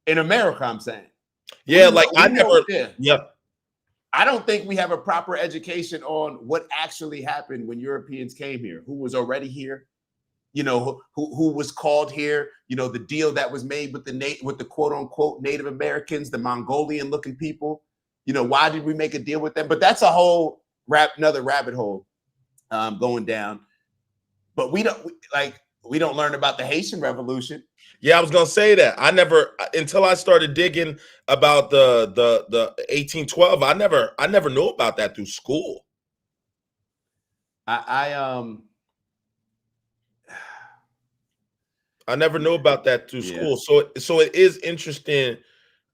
In America, I'm saying. Yeah, I don't think we have a proper education on what actually happened when Europeans came here, who was already here, who was called here, the deal that was made with the quote unquote Native Americans, the Mongolian looking people. Why did we make a deal with them? But that's a whole another rabbit hole going down. But we don't learn about the Haitian Revolution. Yeah, I was gonna say that. I never, until I started digging about the 1812. I never knew about that through school. I never knew about that through school. So it is interesting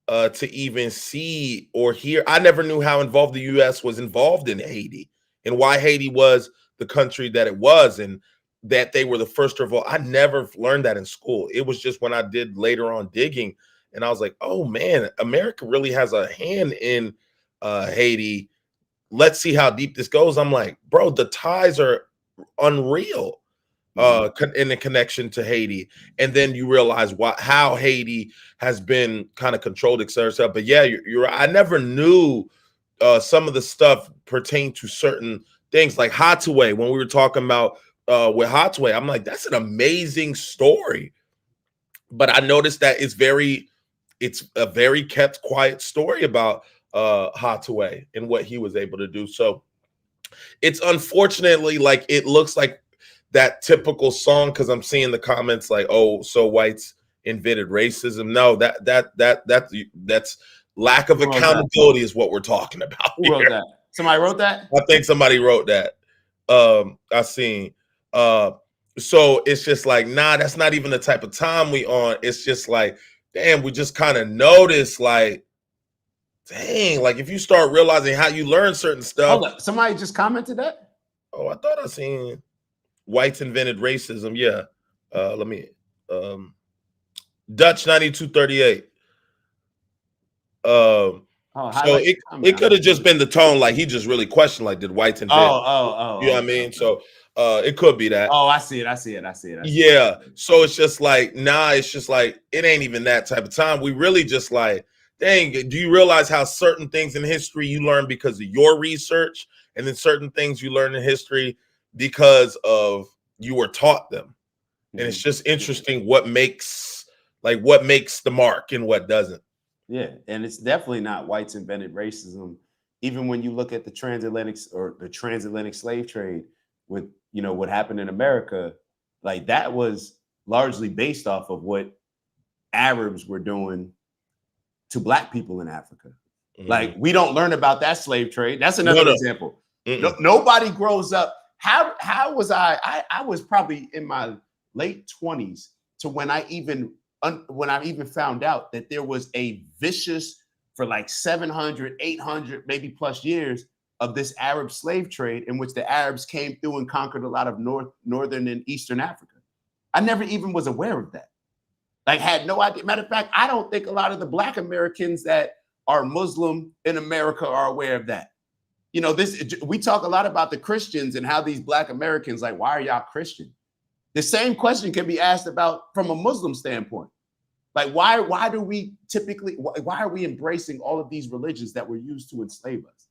to even see or hear. I never knew how involved the U.S. was involved in Haiti and why Haiti was the country that it was and that they were the first to revolt. I never learned that in school. It was just when I did later on digging and I was like, oh man, America really has a hand in Haiti. Let's see how deep this goes. I'm like, bro, the ties are unreal in the connection to Haiti. And then you realize how Haiti has been kind of controlled, et cetera. But yeah, you're right. I never knew some of the stuff pertained to certain things like Hathaway, when we were talking about with Hathaway. I'm like, that's an amazing story. But I noticed that it's a very kept quiet story about Hathaway and what he was able to do. So it's unfortunately like it looks like that typical song, because I'm seeing the comments like, oh, so whites invented racism. No, that's lack of accountability is what we're talking about. Who wrote that? Somebody wrote that? I think somebody wrote that. I seen. So it's just like, nah, that's not even the type of time we on. It's just like, damn, we just kind of notice, like, dang, like if you start realizing how you learn certain stuff. Hold up. Somebody just commented that? Oh, I thought I seen whites invented racism. Yeah. Let me Dutch 9238. So it could have just been the tone, like he just really questioned, like, did whites invent? You know what I mean? So it could be that. Oh, I see it. Yeah. So it's just like, nah, it's just like, it ain't even that type of time. We really just like, dang, do you realize how certain things in history you learn because of your research, and then certain things you learn in history because of you were taught them? And it's just interesting what makes the mark and what doesn't. Yeah, and it's definitely not whites invented racism. Even when you look at the transatlantic slave trade with, you know, what happened in America, like that was largely based off of what Arabs were doing to Black people in Africa. Mm-hmm. Like we don't learn about that slave trade. That's another example. Nobody grows up. How was I was probably in my late 20s to when I even found out that there was a vicious, for like 700, 800, maybe plus years of this Arab slave trade in which the Arabs came through and conquered a lot of northern and eastern Africa. I never even was aware of that. Like had no idea. Matter of fact, I don't think a lot of the Black Americans that are Muslim in America are aware of that. You know, we talk a lot about the Christians and how these Black Americans, like, why are y'all Christian? The same question can be asked about from a Muslim standpoint. Like, why are we embracing all of these religions that were used to enslave us?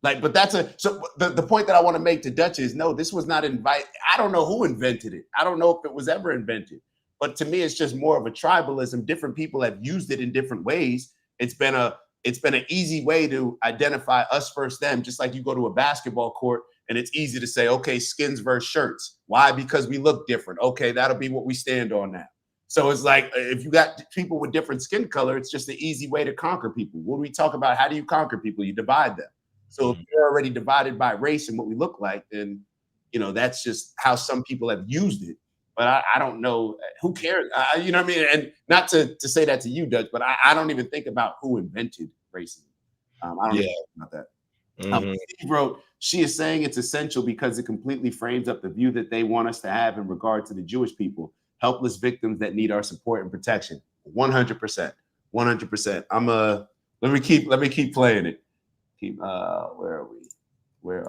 Like, but the point that I want to make to Dutch is, no, this was not I don't know who invented it. I don't know if it was ever invented, but to me, it's just more of a tribalism. Different people have used it in different ways. It's been an easy way to identify us versus them. Just like you go to a basketball court and it's easy to say, okay, skins versus shirts. Why? Because we look different. Okay, that'll be what we stand on now. So it's like, if you got people with different skin color, it's just an easy way to conquer people. When we talk about how do you conquer people, you divide them. So if you're already divided by race and what we look like, then, you know, that's just how some people have used it. But I don't know, who cares? You know what I mean? And not to say that to you, Dutch, but I don't even think about who invented racism. I don't think about that. Steve wrote, she is saying it's essential because it completely frames up the view that they want us to have in regard to the Jewish people, helpless victims that need our support and protection. 100%. Let me keep playing it. Where are we? Where's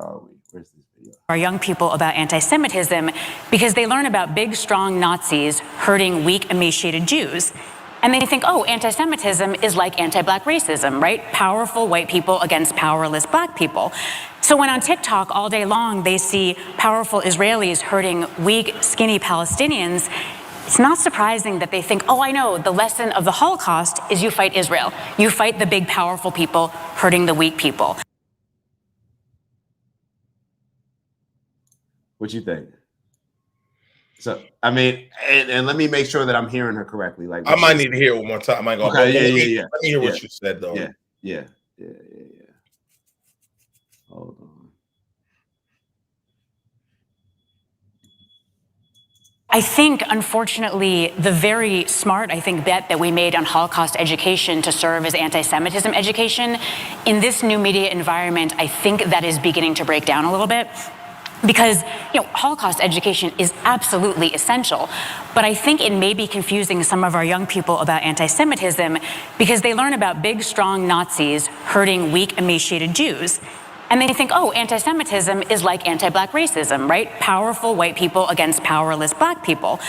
this video? Our young people about anti-Semitism because they learn about big, strong Nazis hurting weak, emaciated Jews. And they think, oh, anti-Semitism is like anti-Black racism, right? Powerful white people against powerless Black people. So when on TikTok all day long they see powerful Israelis hurting weak, skinny Palestinians, it's not surprising that they think, oh, I know, the lesson of the Holocaust is you fight Israel. You fight the big, powerful people hurting the weak people. What you think? So, I mean, and let me make sure that I'm hearing her correctly. Like, I might need to hear it one more time. I go, okay, Let me hear yeah. what you said, though. Yeah. Hold on. I think, unfortunately, the very smart, bet that we made on Holocaust education to serve as anti-Semitism education, in this new media environment, I think that is beginning to break down a little bit. Because, Holocaust education is absolutely essential, but I think it may be confusing some of our young people about anti-Semitism because they learn about big, strong Nazis hurting weak, emaciated Jews. And they think, oh, anti-Semitism is like anti-Black racism, right? Powerful white people against powerless Black people.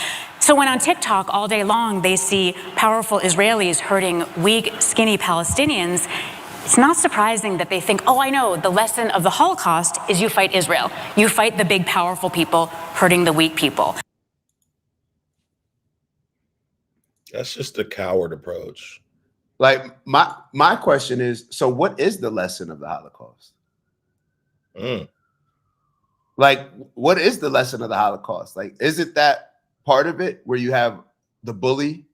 So when on TikTok all day long they see powerful Israelis hurting weak, skinny Palestinians, It's not surprising that they think, oh, I know, the lesson of the Holocaust is you fight Israel. You fight the big, powerful people hurting the weak people. That's just a coward approach. Like my question is, so what is the lesson of the Holocaust? Like, what is the lesson of the Holocaust? Like, is it that part of it where you have the bully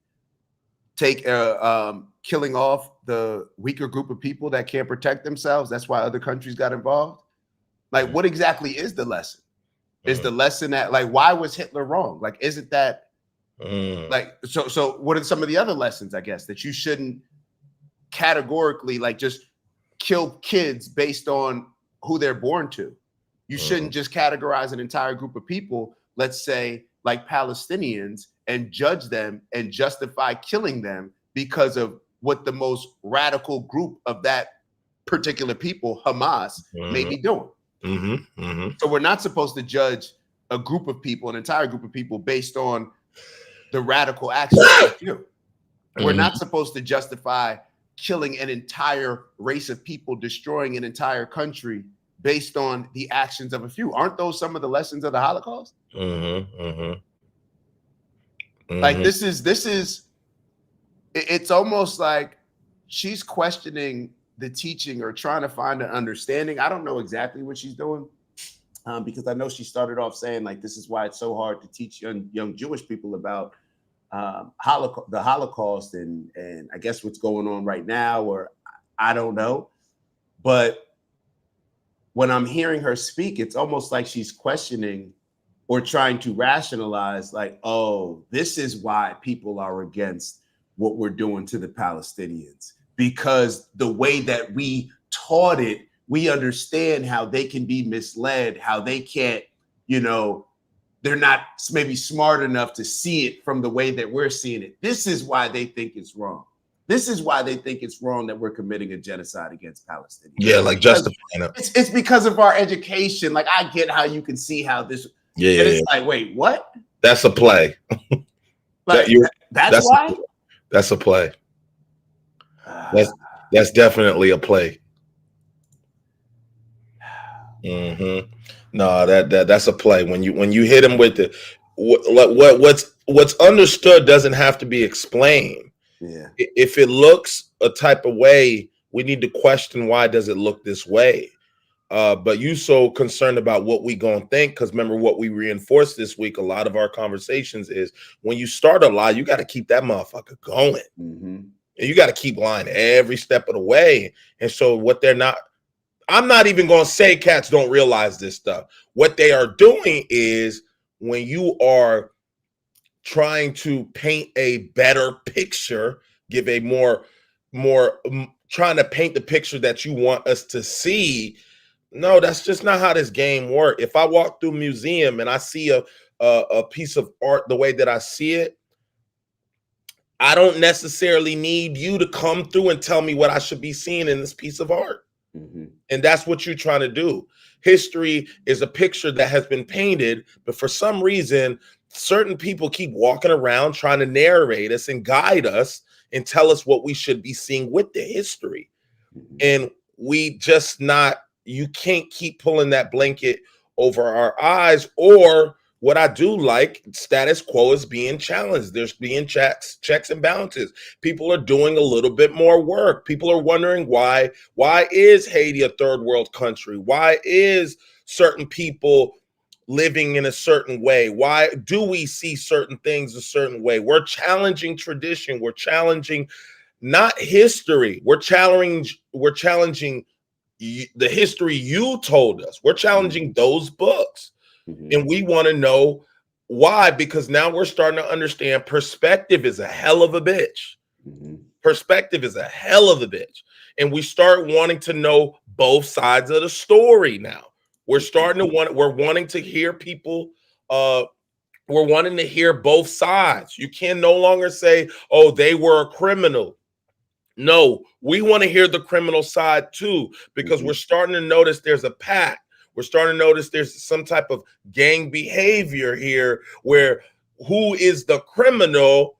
killing off the weaker group of people that can't protect themselves? That's why other countries got involved. Like, what exactly is the lesson? Is the lesson that, like, why was Hitler wrong? Like, isn't that like, so what are some of the other lessons, I guess, that you shouldn't categorically like just kill kids based on who they're born to? You shouldn't just categorize an entire group of people, let's say like Palestinians, and judge them and justify killing them because of what the most radical group of that particular people, Hamas, may be doing. So we're not supposed to judge a group of people, an entire group of people, based on the radical actions of a few. We're not supposed to justify killing an entire race of people, destroying an entire country based on the actions of a few. Aren't those some of the lessons of the Holocaust? Like it's almost like she's questioning the teaching or trying to find an understanding. I don't know exactly what she's doing, because I know she started off saying like, this is why it's so hard to teach young Jewish people about the Holocaust and I guess what's going on right now, or I don't know. But when I'm hearing her speak, it's almost like she's questioning or trying to rationalize like, oh, this is why people are against what we're doing to the Palestinians, because the way that we taught it, we understand how they can be misled, how they can't, they're not maybe smart enough to see it from the way that we're seeing it. This is why they think it's wrong. This is why they think it's wrong that we're committing a genocide against Palestinians. Yeah, like justifying it. It's because of our education. Like, I get how you can see how this. Yeah. It's like, wait, what? That's a play. Like, that's why. That's a play. That's definitely a play. No, that's a play. When you hit him with the what's understood doesn't have to be explained. Yeah. If it looks a type of way, we need to question why does it look this way. But you so concerned about what we gonna think, because remember what we reinforced this week. A lot of our conversations is when you start a lie, you got to keep that motherfucker going, and you got to keep lying every step of the way. And so what they're not. I'm not even going to say cats don't realize this stuff. What they are doing is when you are trying to paint a better picture, give a more trying to paint the picture that you want us to see. No, that's just not how this game works. If I walk through a museum and I see a piece of art the way that I see it, I don't necessarily need you to come through and tell me what I should be seeing in this piece of art. And that's what you're trying to do. History is a picture that has been painted, but for some reason, certain people keep walking around trying to narrate us and guide us and tell us what we should be seeing with the history. And you can't keep pulling that blanket over our eyes. Or what I do like, status quo is being challenged. There's being checks and balances. People are doing a little bit more work. People are wondering why is Haiti a third world country? Why is certain people living in a certain way? Why do we see certain things a certain way? We're challenging tradition. We're challenging not history. We're challenging the history you told us. We're challenging those books. And we want to know why, because now we're starting to understand perspective is a hell of a bitch. Perspective is a hell of a bitch. And we start wanting to know both sides of the story now. We're wanting to hear people, we're wanting to hear both sides. You can no longer say, oh, they were a criminal. No, we want to hear the criminal side too, because we're starting to notice there's a pact. We're starting to notice there's some type of gang behavior here where who is the criminal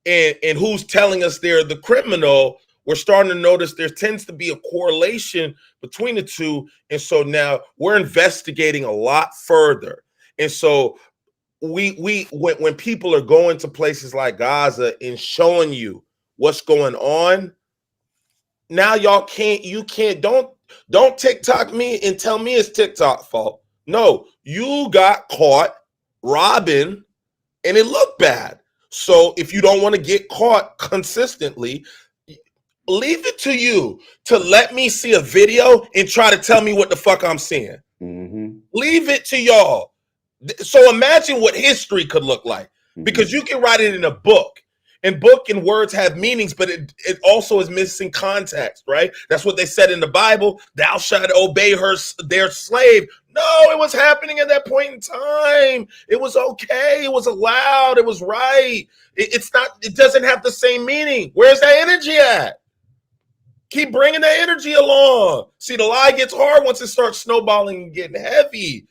and who's telling us they're the criminal. we're starting to notice there tends to be a correlation between the two. And so now we're investigating a lot further. And so when people are going to places like Gaza and showing you what's going on, now don't TikTok me and tell me it's TikTok fault. No, you got caught robbing and it looked bad. So if you don't want to get caught consistently, leave it to you to let me see a video and try to tell me what the fuck I'm seeing. Mm-hmm. Leave it to y'all. So imagine what history could look like, because you can write it in a book, and book and words have meanings, but it also is missing context, right? That's what they said in the Bible. Thou shalt obey their slave. No, it was happening at that point in time. It was okay. It was allowed. It was right. It's not. It doesn't have the same meaning. Where's that energy at? Keep bringing that energy along. See, the lie gets hard once it starts snowballing and getting heavy.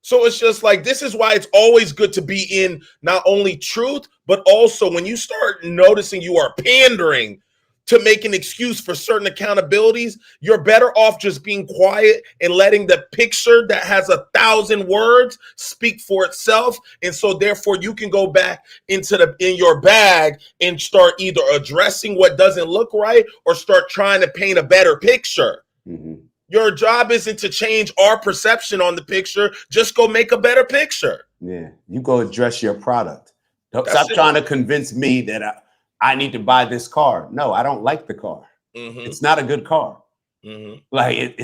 So it's just like, this is why it's always good to be in not only truth, but also when you start noticing you are pandering to make an excuse for certain accountabilities, you're better off just being quiet and letting the picture that has 1,000 words speak for itself. And so therefore you can go back in your bag and start either addressing what doesn't look right or start trying to paint a better picture. Mm-hmm. Your job isn't to change our perception on the picture. Just go make a better picture. Yeah, you go address your product. Don't stop trying to convince me that I need to buy this car. No, I don't like the car. Mm-hmm. It's not a good car. Mm-hmm. Like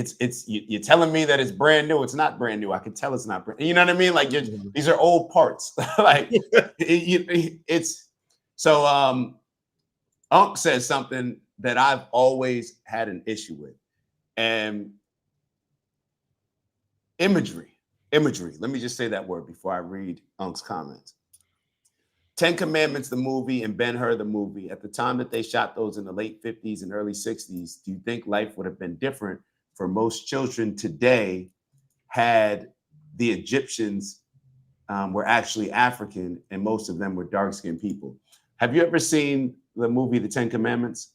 you're telling me that it's brand new. It's not brand new. I can tell it's not brand. You know what I mean? Like these are old parts. Like it's so. Unc says something that I've always had an issue with, and imagery. Let me just say that word before I read Unc's comments. 10 Commandments, the movie, and Ben-Hur, the movie, at the time that they shot those in the late 50s and early 60s, do you think life would have been different for most children today had the Egyptians were actually African and most of them were dark-skinned people? Have you ever seen the movie, The 10 Commandments?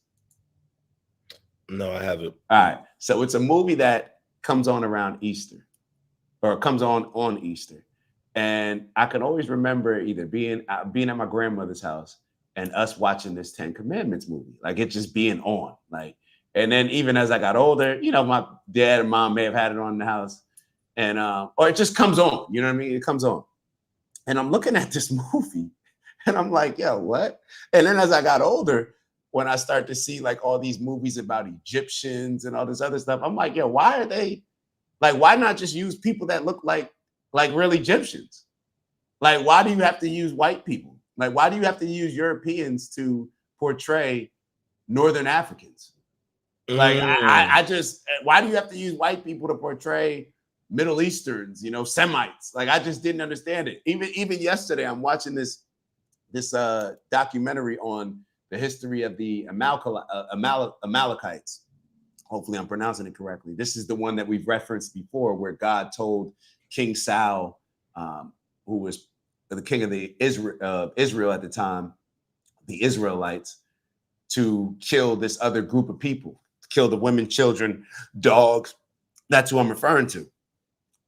No, I haven't. All right. So it's a movie that comes on around Easter, or comes on Easter. And I can always remember either being at my grandmother's house and us watching this 10 Commandments movie, like it just being on. Like, and then even as I got older, you know, my dad and mom may have had it on in the house, and or it just comes on. You know what I mean? It comes on, and I'm looking at this movie, and I'm like, yo, what? And then as I got older, when I start to see like all these movies about Egyptians and all this other stuff, I'm like, yo, why are they like? Why not just use people that look like real Egyptians? Like, why do you have to use white people? Like, why do you have to use Europeans to portray Northern Africans? Like, I just, why do you have to use white people to portray Middle Easterns, you know, Semites? Like, I just didn't understand it. Even yesterday, I'm watching this documentary on the history of the Amalekites. Hopefully I'm pronouncing it correctly. This is the one that we've referenced before, where God told King Saul, who was the king of Israel at the time, the Israelites, to kill this other group of people, kill the women, children, dogs. That's who I'm referring to.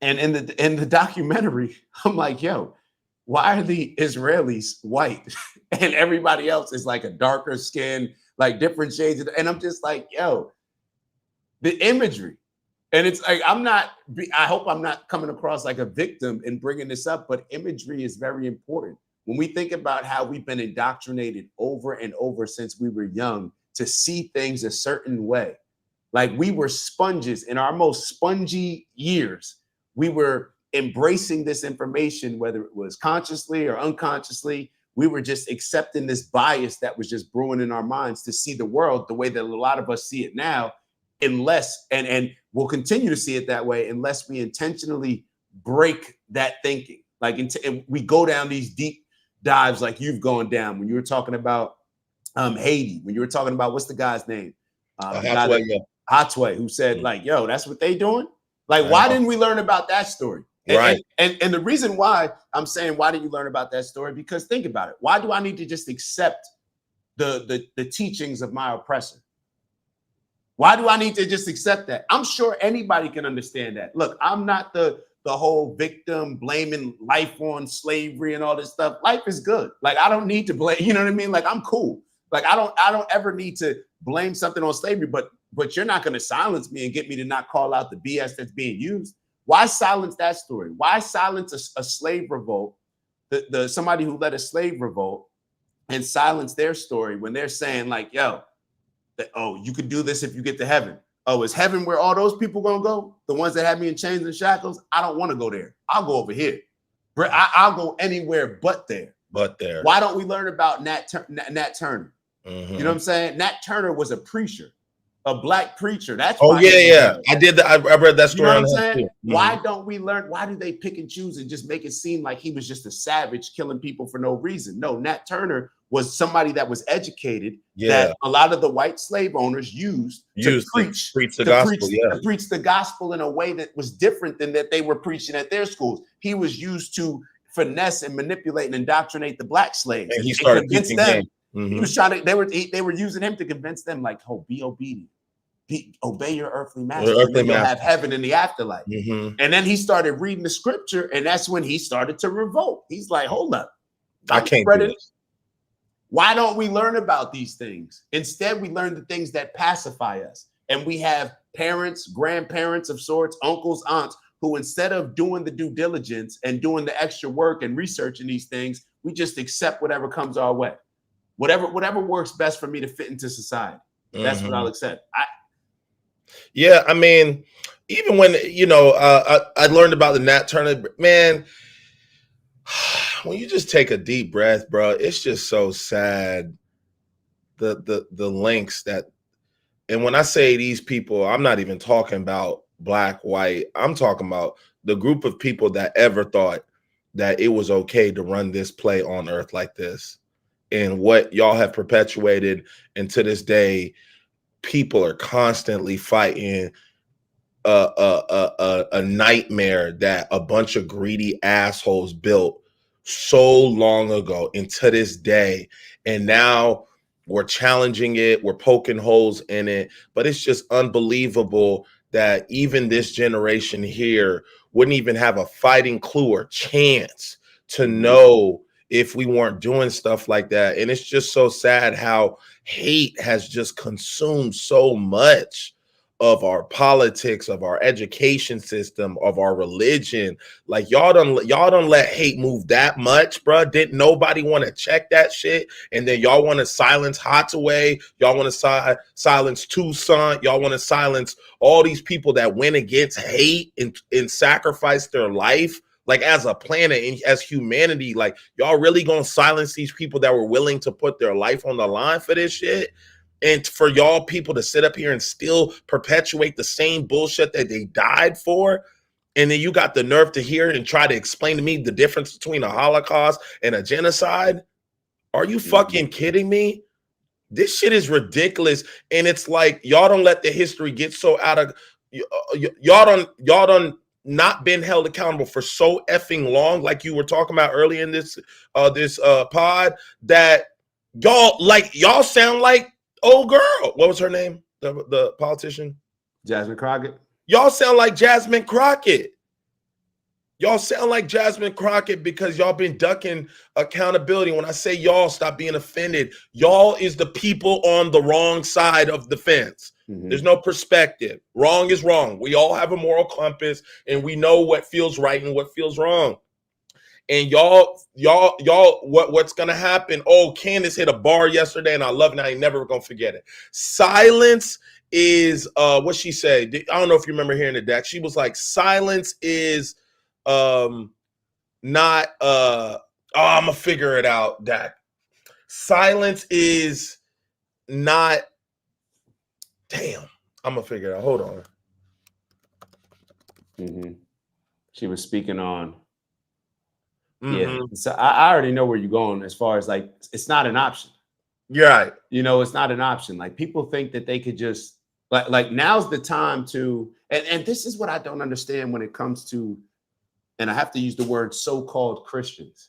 And in the documentary, I'm like, yo, why are the Israelis white and everybody else is like a darker skin, like different shades of, and I'm just like, yo, the imagery. And it's like, I hope I'm not coming across like a victim in bringing this up, but imagery is very important. When we think about how we've been indoctrinated over and over since we were young to see things a certain way, like we were sponges in our most spongy years, we were embracing this information, whether it was consciously or unconsciously, we were just accepting this bias that was just brewing in our minds to see the world the way that a lot of us see it now, unless, and we'll continue to see it that way unless we intentionally break that thinking. Like, and we go down these deep dives like you've gone down when you were talking about Haiti, when you were talking about, what's the guy's name? Hatway, who said like, yo, that's what they doing? Like, why didn't we learn about that story? And the reason why I'm saying, why didn't you learn about that story? Because think about it. Why do I need to just accept the teachings of my oppressor? Why do I need to just accept that? I'm sure anybody can understand that. Look, I'm not the whole victim blaming life on slavery and all this stuff. Life is good. Like, I don't need to blame, you know what I mean? Like, I'm cool. Like, I don't ever need to blame something on slavery, but you're not going to silence me and get me to not call out the BS that's being used. Why silence that story? Why silence a slave revolt, the somebody who led a slave revolt, and silence their story when they're saying like, yo, oh, you could do this if you get to heaven. Oh, is heaven where all those people gonna go? The ones that have me in chains and shackles? I don't want to go there. I'll go over here. I'll go anywhere but there. But there. Why don't we learn about Nat Turner? You know what I'm saying? Nat Turner was a preacher, a black preacher. That's I did that. I read that story. You know what I'm saying? Why don't we learn? Why do they pick and choose and just make it seem like he was just a savage killing people for no reason? No, Nat Turner was somebody that was educated that a lot of the white slave owners used to preach the gospel in a way that was different than that they were preaching at their schools. He was used to finesse and manipulate and indoctrinate the black slaves. And he started convincing them. He was trying to. They were using him to convince them, like, "Oh, be obedient, obey your earthly master, and you'll have heaven in the afterlife." And then he started reading the scripture, and that's when he started to revolt. He's like, "Hold up, I can't do this." Why don't we learn about these things? Instead, we learn the things that pacify us. And we have parents, grandparents of sorts, uncles, aunts, who instead of doing the due diligence and doing the extra work and researching these things, we just accept whatever comes our way. Whatever works best for me to fit into society. That's what I'll accept. Yeah, I mean, even when, I learned about the Nat Turner, man, when you just take a deep breath, bro, it's just so sad. The links that, and when I say these people, I'm not even talking about black, white. I'm talking about the group of people that ever thought that it was okay to run this play on earth like this. And what y'all have perpetuated, and to this day, people are constantly fighting a nightmare that a bunch of greedy assholes built so long ago, and to this day. And now we're challenging it, we're poking holes in it, but it's just unbelievable that even this generation here wouldn't even have a fighting clue or chance to know if we weren't doing stuff like that. And it's just so sad how hate has just consumed so much of our politics, of our education system, of our religion. Like, y'all don't let hate move that much, bro. Didn't nobody want to check that shit? And then y'all want to silence Hathaway. Y'all want to silence Tucson. Y'all want to silence all these people that went against hate and sacrificed their life. Like, as a planet and as humanity, like, y'all really gonna silence these people that were willing to put their life on the line for this shit? And for y'all people to sit up here and still perpetuate the same bullshit that they died for? And then you got the nerve to hear and try to explain to me the difference between a Holocaust and a genocide? Are you fucking kidding me? This shit is ridiculous. And it's like, y'all don't let the history get so out of, y'all don't not been held accountable for so effing long, like you were talking about earlier in this pod, that y'all sound like old girl. What was her name? The politician? Jasmine Crockett. Y'all sound like Jasmine Crockett. Y'all sound like Jasmine Crockett because y'all been ducking accountability. When I say y'all, stop being offended. Y'all is the people on the wrong side of the fence. There's no perspective. Wrong is wrong. We all have a moral compass, and we know what feels right and what feels wrong. And y'all, what's gonna happen? Oh, Candace hit a bar yesterday, and I love it. I ain't never gonna forget it. Silence is what she said. I don't know if you remember hearing it, Dak. She was like, silence is not I'm gonna figure it out, Dak. Silence is not. Damn, I'm gonna figure it out. Hold on. She was speaking on. Yeah, so I already know where you're going as far as, like, it's not an option. You're right. It's not an option. Like, people think that they could just like now's the time to, and this is what I don't understand when it comes to, and I have to use the word so-called Christians.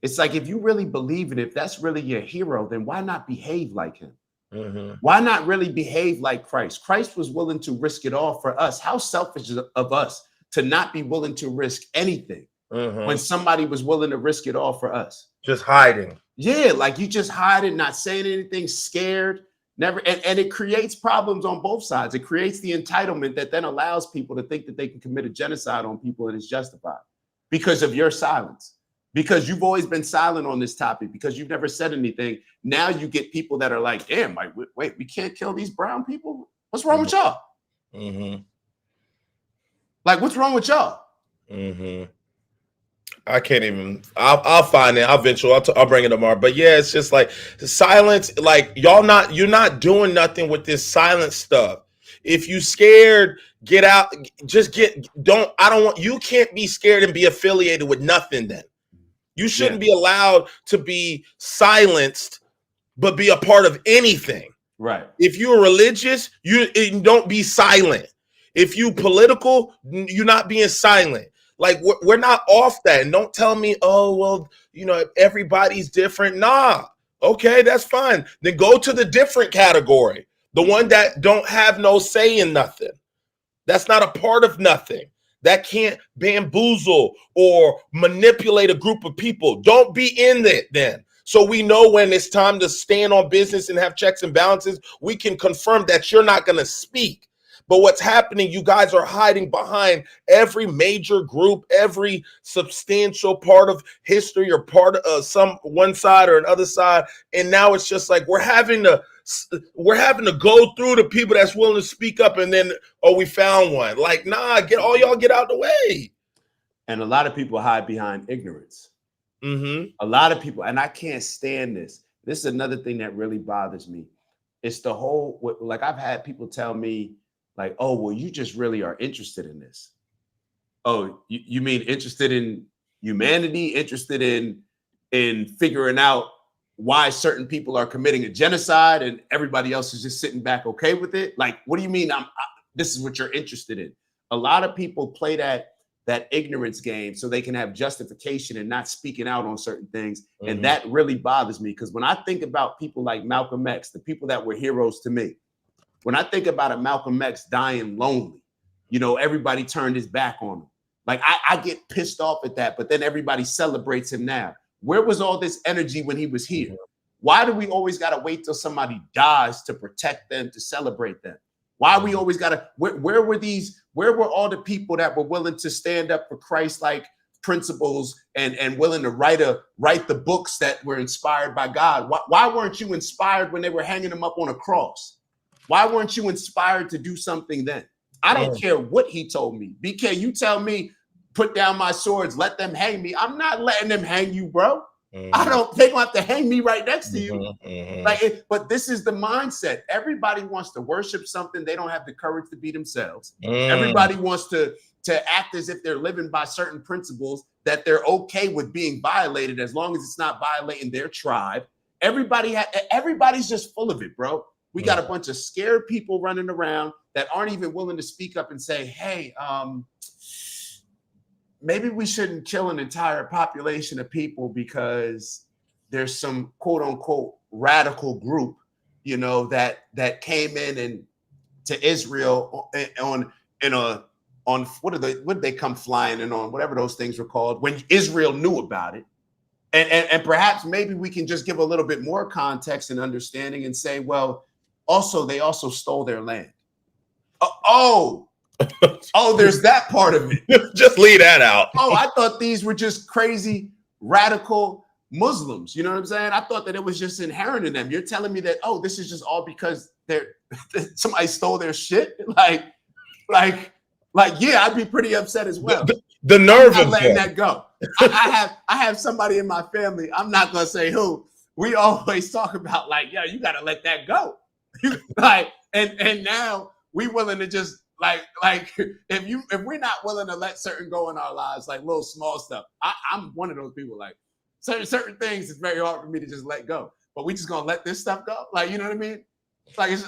It's like, if you really believe it, if that's really your hero, then why not behave like him? Why not really behave like Christ? Christ was willing to risk it all for us. How selfish of us to not be willing to risk anything when somebody was willing to risk it all for us. Just hiding. Yeah, like you just hiding, not saying anything, scared, never. And it creates problems on both sides. It creates the entitlement that then allows people to think that they can commit a genocide on people and it's justified because of your silence. Because you've always been silent on this topic, because you've never said anything. Now you get people that are like, damn, like, wait, we can't kill these brown people? What's wrong with y'all? Like, what's wrong with y'all? I can't even. I'll find it. I'll venture. I'll bring it tomorrow. But yeah, it's just like the silence. Like you're not doing nothing with this silent stuff. If you scared, get out. Just don't. I don't want. You can't be scared and be affiliated with nothing. Then you shouldn't be allowed to be silenced, but be a part of anything. Right. If you're religious, you don't be silent. If you political, you're not being silent. Like we're not off that. And don't tell me, oh, well, everybody's different. Nah. Okay, that's fine. Then go to the different category. The one that don't have no say in nothing. That's not a part of nothing. That can't bamboozle or manipulate a group of people. Don't be in it then. So we know when it's time to stand on business and have checks and balances, we can confirm that you're not going to speak. But what's happening, you guys are hiding behind every major group, every substantial part of history or part of one side or another side. And now it's just like we're having to go through the people that's willing to speak up, and then, we found one. Like, nah, get out the way. And a lot of people hide behind ignorance. A lot of people, and I can't stand this. This is another thing that really bothers me. It's the whole, like I've had people tell me, like, oh, well, you just really are interested in this. Oh, you mean interested in humanity, interested in figuring out why certain people are committing a genocide and everybody else is just sitting back okay with it? Like, what do you mean this is what you're interested in? A lot of people play that ignorance game so they can have justification and not speaking out on certain things. And that really bothers me, because when I think about people like Malcolm X, the people that were heroes to me, when I think about a Malcolm X dying lonely, everybody turned his back on him. Like I get pissed off at that, but then everybody celebrates him now. Where was all this energy when he was here? Why do we always got to wait till somebody dies to protect them, to celebrate them? Why we always got to, where were all the people that were willing to stand up for Christ-like principles and willing to write the books that were inspired by God? Why weren't you inspired when they were hanging him up on a cross? Why weren't you inspired to do something then? I don't care what he told me. BK, you tell me, put down my swords, let them hang me. I'm not letting them hang you, bro. They don't have to hang me right next to you. But this is the mindset. Everybody wants to worship something they don't have the courage to be themselves. Everybody wants to act as if they're living by certain principles that they're okay with being violated as long as it's not violating their tribe. Everybody's just full of it, bro. We got a bunch of scared people running around that aren't even willing to speak up and say, hey, maybe we shouldn't kill an entire population of people because there's some quote unquote radical group, that came in to Israel on what did they come flying in on, whatever those things were called, when Israel knew about it. And perhaps maybe we can just give a little bit more context and understanding and say, well, they also stole their land. There's that part of it. Just leave that out. I thought these were just crazy, radical Muslims. You know what I'm saying? I thought that it was just inherent in them. You're telling me that, this is just all because somebody stole their shit? Like, yeah, I'd be pretty upset as well. The nerve of letting that go. I have somebody in my family, I'm not gonna say who, we always talk about like, yo, you gotta let that go. And now we willing to just like if we're not willing to let certain go in our lives, like little small stuff. I'm one of those people, like certain things it's very hard for me to just let go. But we just gonna let this stuff go. Like, you know what I mean? Like it's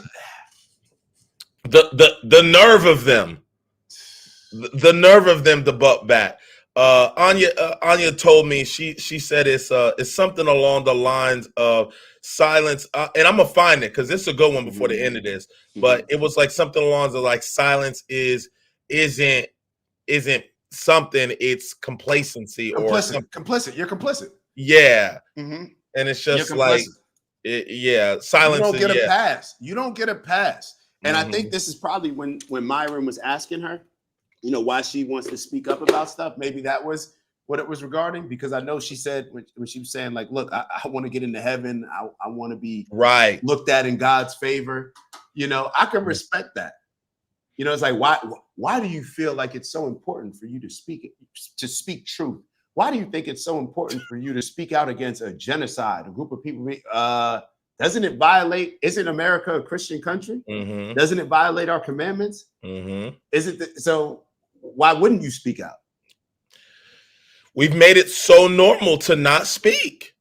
the nerve of them. The nerve of them to buck back. Anya told me she said it's something along the lines of silence, and I'm gonna find it because this is a good one before the end of this. But it was like something along the like silence isn't something, it's complacency or something. Complicit. You're complicit. Yeah, Mm-hmm. and it's You're just like silence. You don't get a pass. You don't get a pass. And I Mhm. think this is probably when Myron was asking her, you know, why she wants to speak up about stuff. Maybe that was what it was regarding, because I know she said when she was saying like, look, I want to get into heaven. I want to be right. looked at in God's favor. You know, I can respect that. You know, it's like, why do you feel like it's so important for you to speak truth? Why do you think it's so important for you to speak out against a genocide, a group of people? Doesn't it violate? Isn't America a Christian country? Mm-hmm. Doesn't it violate our commandments? Mm-hmm. So why wouldn't you speak out? We've made it so normal to not speak.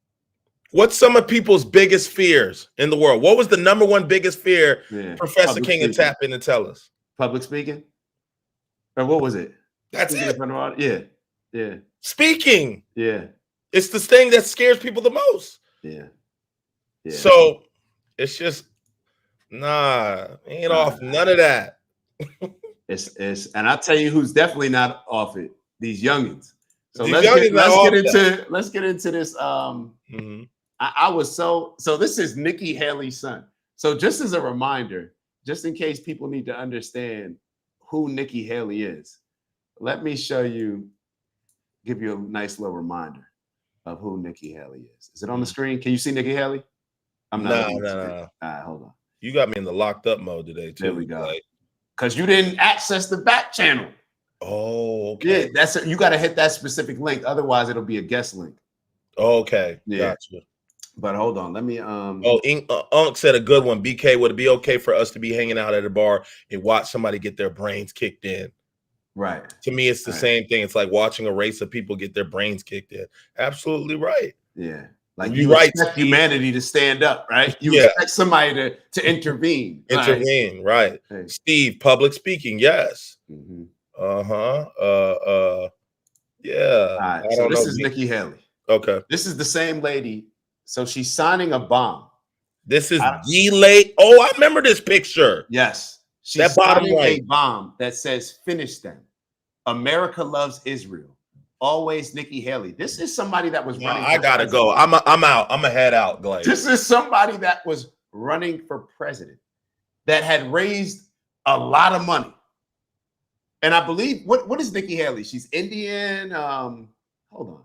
What's some of people's biggest fears in the world? What was the number one biggest fear? Yeah. Professor Public King and speaking. tap in and tell us. Public speaking? Or what was it? That's Speaking it. in front of all- Yeah. Yeah. Speaking. Yeah. It's the thing that scares people the most. Yeah. Yeah. So it's just ain't off none of that. It's and I'll tell you who's definitely not off it. These youngins. So These let's youngins not off get into this. Mhm. I was so this is Nikki Haley's son. So just as a reminder, just in case people need to understand who Nikki Haley is, let me give you a nice little reminder of who Nikki Haley is. Is it on the screen? Can you see Nikki Haley? I'm not. No. All right, hold on. You got me in the locked up mode today, too. There we go. Like, Because you didn't access the back channel. oh, okay. Yeah, you got to hit that specific link. Otherwise, it'll be a guest link. Okay. Yeah. Gotcha. But hold on, let me. Unk said a good one. BK, would it be okay for us to be hanging out at a bar and watch somebody get their brains kicked in? Right. To me, it's the same thing. It's like watching a race of people get their brains kicked in. Absolutely right. Yeah. Like You're you right, expect Steve. humanity to stand up, right? You Yeah. expect somebody to intervene. Intervene, right? Hey. Steve, public speaking, yes. Mhm. Yeah. All right. I So don't this know. is Nikki Haley. Okay. This is the same lady. So she's signing a bomb. This is I- delayed. Oh, I remember this picture. Yes. She's That bottom signing right. a bomb that says "Finish them." America loves Israel. Always Nikki Haley. This is somebody that was running. I for gotta president. go. I'm out. I'm a head out, Glade. This is somebody that was running for president that had raised a lot of money. And I believe what is Nikki Haley? She's Indian. Hold on.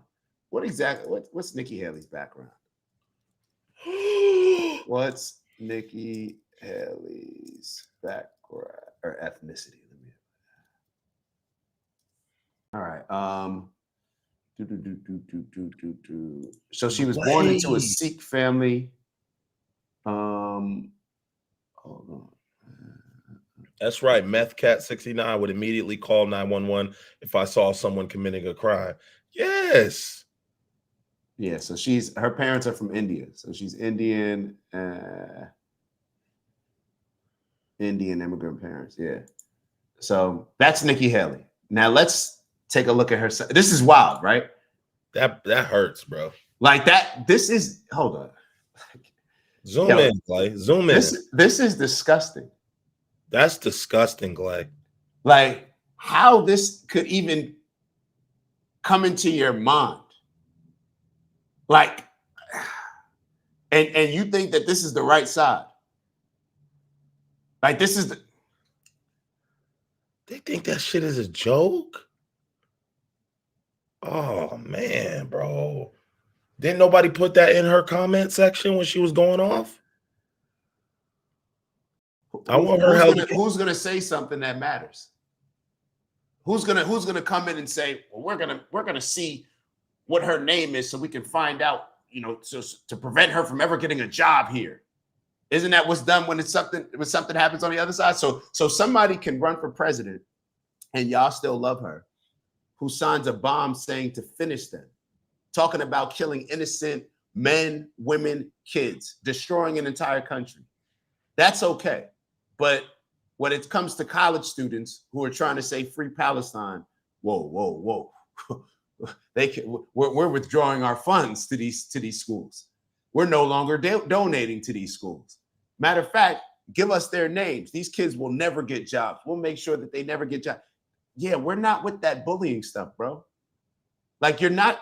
What's Nikki Haley's background? What's Nikki Haley's background or ethnicity? All right. So she was born into a Sikh family. Hold on. That's right. Meth Cat 69 would immediately call 911 if I saw someone committing a crime. Yes. Yeah, so her parents are from India. So she's Indian, Indian immigrant parents. Yeah. So that's Nikki Haley. Now let's take a look at her. This is wild, right? That hurts, bro. Like that. Hold on. Zoom Yo, in, Clay. Zoom in. This is disgusting. That's disgusting, Clay. Like how this could even come into your mind. Like, and you think that this is the right side. Like this is the. They think that shit is a joke? Oh, man, bro. Didn't nobody put that in her comment section when she was going off? I want her help. Who's gonna say something that matters? Who's gonna come in and say, well, we're gonna see what her name is so we can find out, so to prevent her from ever getting a job here. Isn't that what's done when something happens on the other side? So somebody can run for president and y'all still love her, who signs a bomb saying to finish them, talking about killing innocent men, women, kids, destroying an entire country. That's okay. But when it comes to college students who are trying to say free Palestine, whoa. we're withdrawing our funds to these schools. We're no longer donating to these schools. Matter of fact, give us their names. These kids will never get jobs. We'll make sure that they never get jobs. Yeah, we're not with that bullying stuff, bro. Like you're not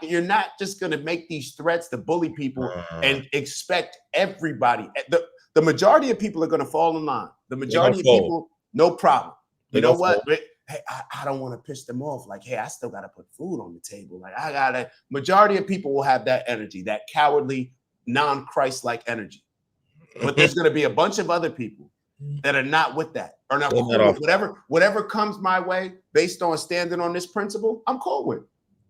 just gonna make these threats to bully people and expect everybody. The majority of people are gonna fall in line. The majority of people, no problem. You know what? Hey, I don't want to piss them off. Like, hey, I still gotta put food on the table. Like, majority of people will have that energy, that cowardly, non-Christ-like energy. But there's gonna be a bunch of other people that are not with that, or not cool with whatever comes my way based on standing on this principle. I'm cool with it.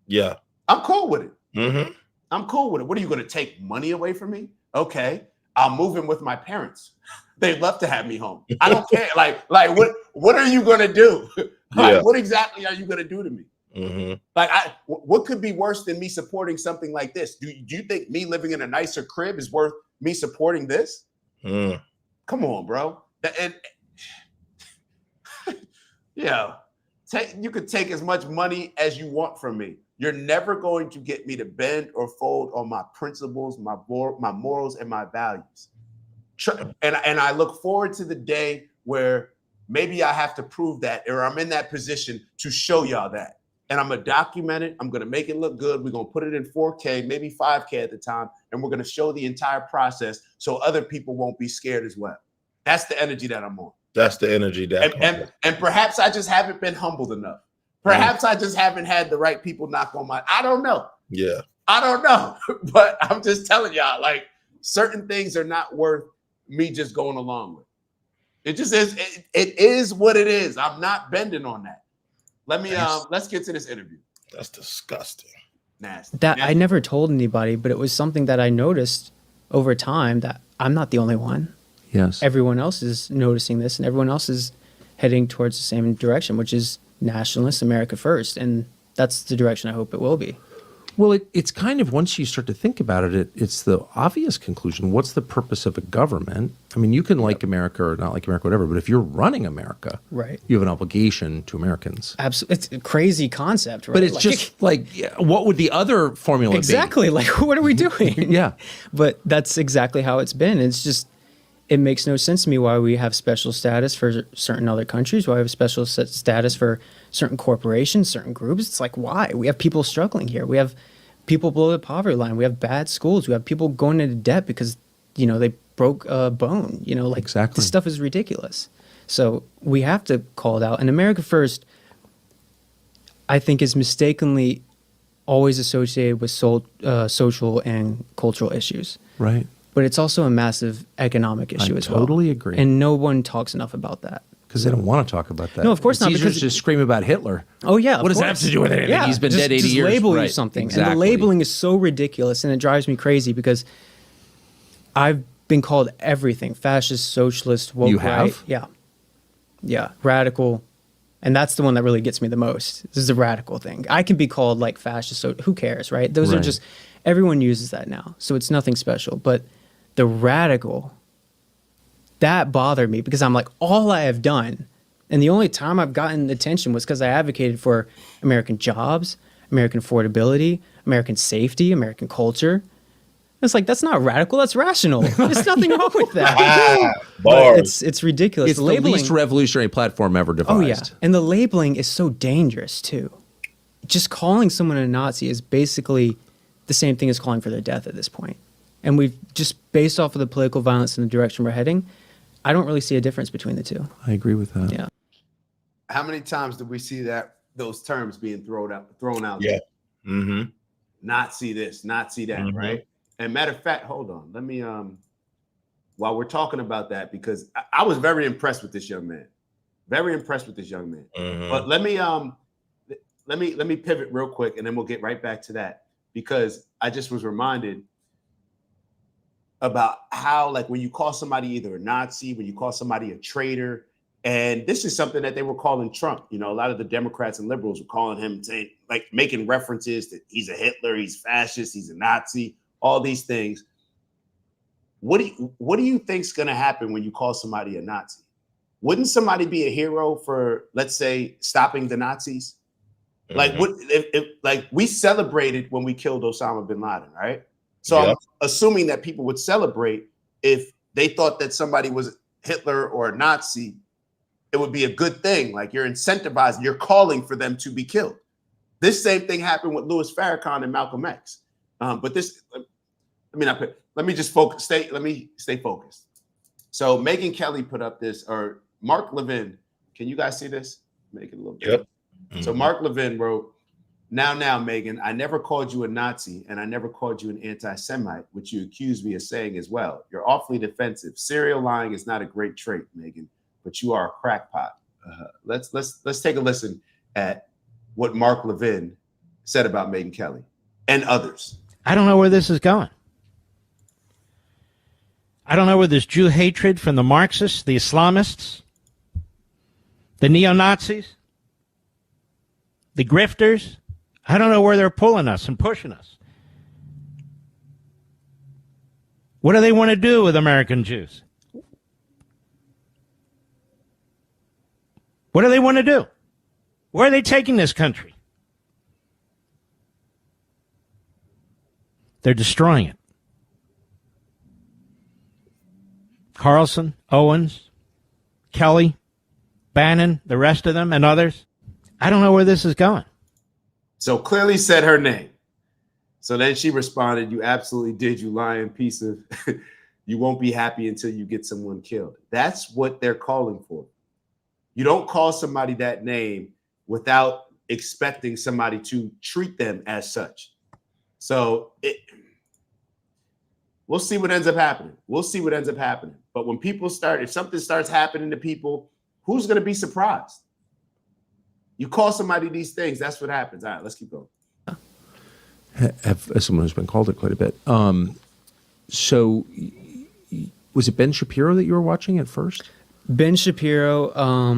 Yeah, I'm cool with it. I'm cool with it. What are you going to take money away from me? Okay, I'll move in with my parents. They'd love to have me home. I don't care. Like what are you going to do? Like, what exactly are you going to do to me? Like, what could be worse than me supporting something like this? Do you think me living in a nicer crib is worth me supporting this? Come on, bro. And yeah, you could take as much money as you want from me. You're never going to get me to bend or fold on my principles, my morals, and my values. And I look forward to the day where maybe I have to prove that, or I'm in that position to show y'all that. And I'm going to document it. I'm going to make it look good. We're going to put it in 4K, maybe 5K at the time. And we're going to show the entire process so other people won't be scared as well. That's the energy that I'm on. That's the energy that and perhaps I just haven't been humbled enough. Perhaps I just haven't had the right people knock on my. I don't know. Yeah. I don't know. But I'm just telling y'all, like, certain things are not worth me just going along with. It just is. It is what it is. I'm not bending on that. Let's get to this interview. That's disgusting. Nasty. I never told anybody, but it was something that I noticed over time that I'm not the only one. Yes. Everyone else is noticing this, and everyone else is heading towards the same direction, which is nationalist, America first. And that's the direction I hope it will be. Well, it's kind of, once you start to think about it, it's the obvious conclusion. What's the purpose of a government? I mean, you can like America or not like America, whatever, but if you're running America, right, you have an obligation to Americans. Absolutely. It's a crazy concept, right? But it's just like, what would the other formula exactly, be? Like, what are we doing? Yeah. But that's exactly how it's been. It's just, it makes no sense to me why we have special status for certain other countries, why we have special status for certain corporations, certain groups. It's like, why? We have people struggling here. We have people below the poverty line. We have bad schools. We have people going into debt because, they broke a bone. Like, exactly. This stuff is ridiculous. So we have to call it out. And America First, I think, is mistakenly always associated with social and cultural issues. Right. But it's also a massive economic issue as well. I totally agree. And no one talks enough about that. Because they don't want to talk about that. No, of course not. It's easier Because to just scream about Hitler. Oh, yeah. What does that have to do with anything? Yeah, He's been dead 80 just years. Label you right. something. Exactly. And the labeling is so ridiculous, and it drives me crazy because I've been called everything: fascist, socialist, woke. You have? Right? Yeah. Yeah. Radical. And that's the one that really gets me the most. This is a radical thing. I can be called like fascist, so who cares, right? Those are just, everyone uses that now. So it's nothing special. But the radical, that bothered me because I'm like, all I have done, and the only time I've gotten attention was because I advocated for American jobs, American affordability, American safety, American culture. It's like, that's not radical, that's rational. There's nothing wrong with that. But it's ridiculous. It's the least revolutionary platform ever devised. Oh, yeah. And the labeling is so dangerous, too. Just calling someone a Nazi is basically the same thing as calling for their death at this point. And we've just, based off of the political violence and the direction we're heading, I don't really see a difference between the two. I agree with that. Yeah. How many times do we see those terms being thrown out? Yeah. There? Nazi this, Nazi that, right? And matter of fact, hold on. Let me while we're talking about that, because I was very impressed with this young man. Very impressed with this young man. But let me pivot real quick, and then we'll get right back to that, because I just was reminded about how, like, when you call somebody either a Nazi, when you call somebody a traitor, and this is something that they were calling Trump. A lot of the Democrats and liberals were calling him, saying, like, making references that he's a Hitler, he's fascist, he's a Nazi, all these things. What do you think's going to happen when you call somebody a Nazi? Wouldn't somebody be a hero for, let's say, stopping the Nazis? Like what if like we celebrated when we killed Osama bin Laden, right? So I'm assuming that people would celebrate if they thought that somebody was Hitler or a Nazi. It would be a good thing. Like you're incentivizing, you're calling for them to be killed. This same thing happened with Louis Farrakhan and Malcolm X. But this, let me just focus. Let me stay focused. So Megyn Kelly put up this, or Mark Levin. Can you guys see this? Make it a little bit. So Mark Levin wrote, now, Megyn, I never called you a Nazi and I never called you an anti-Semite, which you accused me of saying as well. You're awfully defensive. Serial lying is not a great trait, Megyn, but you are a crackpot. Let's take a listen at what Mark Levin said about Megyn Kelly and others. I don't know where this is going. I don't know where this Jew hatred from the Marxists, the Islamists, the neo-Nazis, the grifters, I don't know where they're pulling us and pushing us. What do they want to do with American Jews? What do they want to do? Where are they taking this country? They're destroying it. Carlson, Owens, Kelly, Bannon, the rest of them, and others. I don't know where this is going. So clearly said her name. So then she responded, you absolutely did, you lying piece of, you won't be happy until you get someone killed. That's what they're calling for. You don't call somebody that name without expecting somebody to treat them as such. So we'll see what ends up happening. We'll see what ends up happening. But when people if something starts happening to people, who's going to be surprised? You call somebody these things, that's what happens. All right, let's keep going. As someone who's been called it quite a bit. So was it Ben Shapiro that you were watching at first? Ben Shapiro, a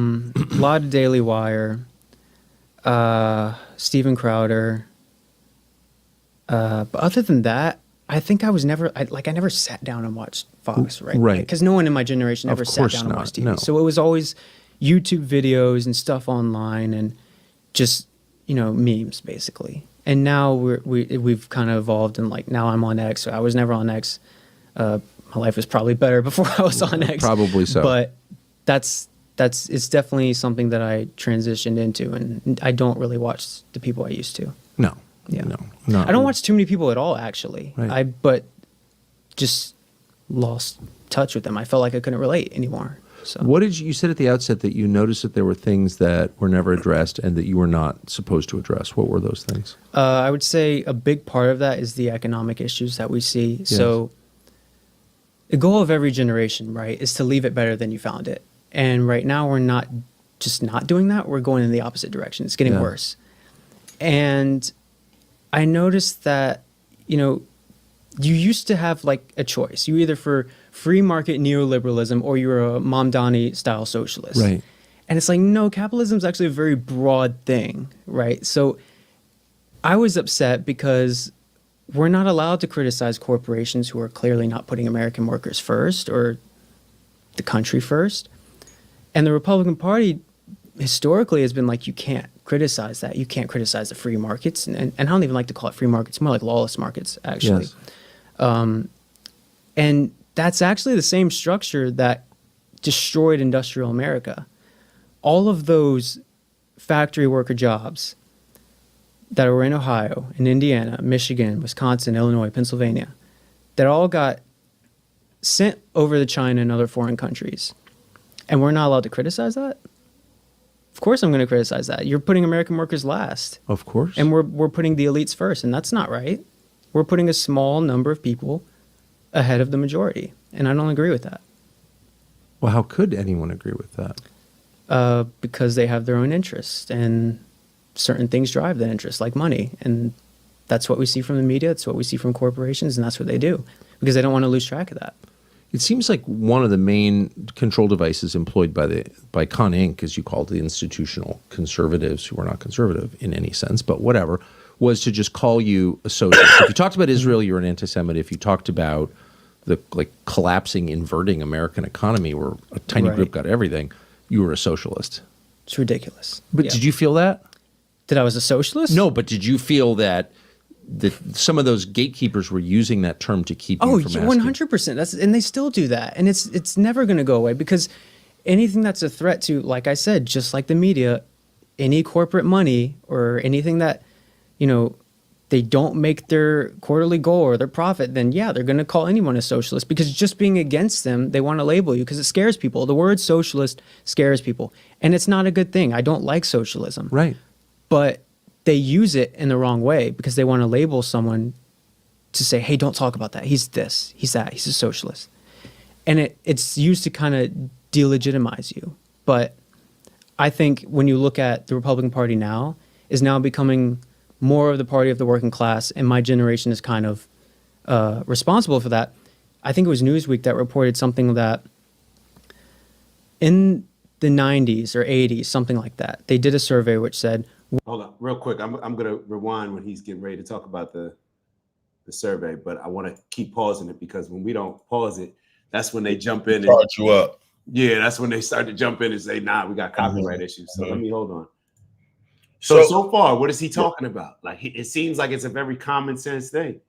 lot of Daily Wire, Steven Crowder. But other than that, I think I never sat down and watched Fox, right? Right. Because no one in my generation ever sat down and watched TV. No. So it was always YouTube videos and stuff online and just, memes basically. And now we've kind of evolved and now I'm on X. I was never on X. My life was probably better before I was on X. Probably so. But it's definitely something that I transitioned into, and I don't really watch the people I used to. No. Yeah. No. I don't watch too many people at all, actually. Right. But just lost touch with them. I felt like I couldn't relate anymore. So What did you said at the outset that you noticed that there were things that were never addressed and that you were not supposed to address? What were those things? I would say a big part of that is the economic issues that we see. Yes. So the goal of every generation, right, is to leave it better than you found it. And right now we're not doing that. We're going in the opposite direction. It's getting worse. And I noticed that, you used to have a choice. You either for free market neoliberalism or you're a Mamdani style socialist. Right. And it's no, capitalism is actually a very broad thing, right? So I was upset because we're not allowed to criticize corporations who are clearly not putting American workers first or the country first. And the Republican Party historically has been you can't criticize that. You can't criticize the free markets. And I don't even like to call it free markets, more like lawless markets, actually. Yes. And that's actually the same structure that destroyed industrial America. All of those factory worker jobs that were in Ohio, in Indiana, Michigan, Wisconsin, Illinois, Pennsylvania, that all got sent over to China and other foreign countries. And we're not allowed to criticize that? Of course I'm going to criticize that. You're putting American workers last. Of course. And we're putting the elites first, and that's not right. We're putting a small number of people ahead of the majority, and I don't agree with that. Well, how could anyone agree with that? Because they have their own interests, and certain things drive that interest, like money. And that's what we see from the media, it's what we see from corporations, and that's what they do, because they don't want to lose track of that. It seems like one of the main control devices employed by Con Inc., as you called the institutional conservatives who are not conservative in any sense, but whatever, was to just call you a socialist. If you talked about Israel, you're an anti-Semite. If you talked about the collapsing, inverting American economy where a tiny group got everything, you were a socialist. It's ridiculous. But did you feel that? That I was a socialist? No, but did you feel that some of those gatekeepers were using that term to keep you from asking? 100%. That's, and they still do that, and it's never going to go away, because anything that's a threat to, like I said, just like the media, any corporate money or anything that, they don't make their quarterly goal or their profit, then yeah, they're going to call anyone a socialist, because just being against them, they want to label you because it scares people. The word socialist scares people, and it's not a good thing. I don't like socialism. Right. But they use it in the wrong way because they want to label someone to say, hey, don't talk about that. He's this, he's that, he's a socialist. And it's used to kind of delegitimize you. But I think when you look at the Republican Party now, is now becoming more of the party of the working class, and my generation is kind of responsible for that. I think it was Newsweek that reported something that in the 90s or 80s, something like that, they did a survey which said, hold on, real quick. I'm going to rewind when he's getting ready to talk about the survey, but I want to keep pausing it, because when we don't pause it, that's when they jump in and charge you up. Yeah, that's when they start to jump in and say, "Nah, we got copyright issues." So let me hold on. So far, what is he talking about? Like, it seems like it's a very common sense thing.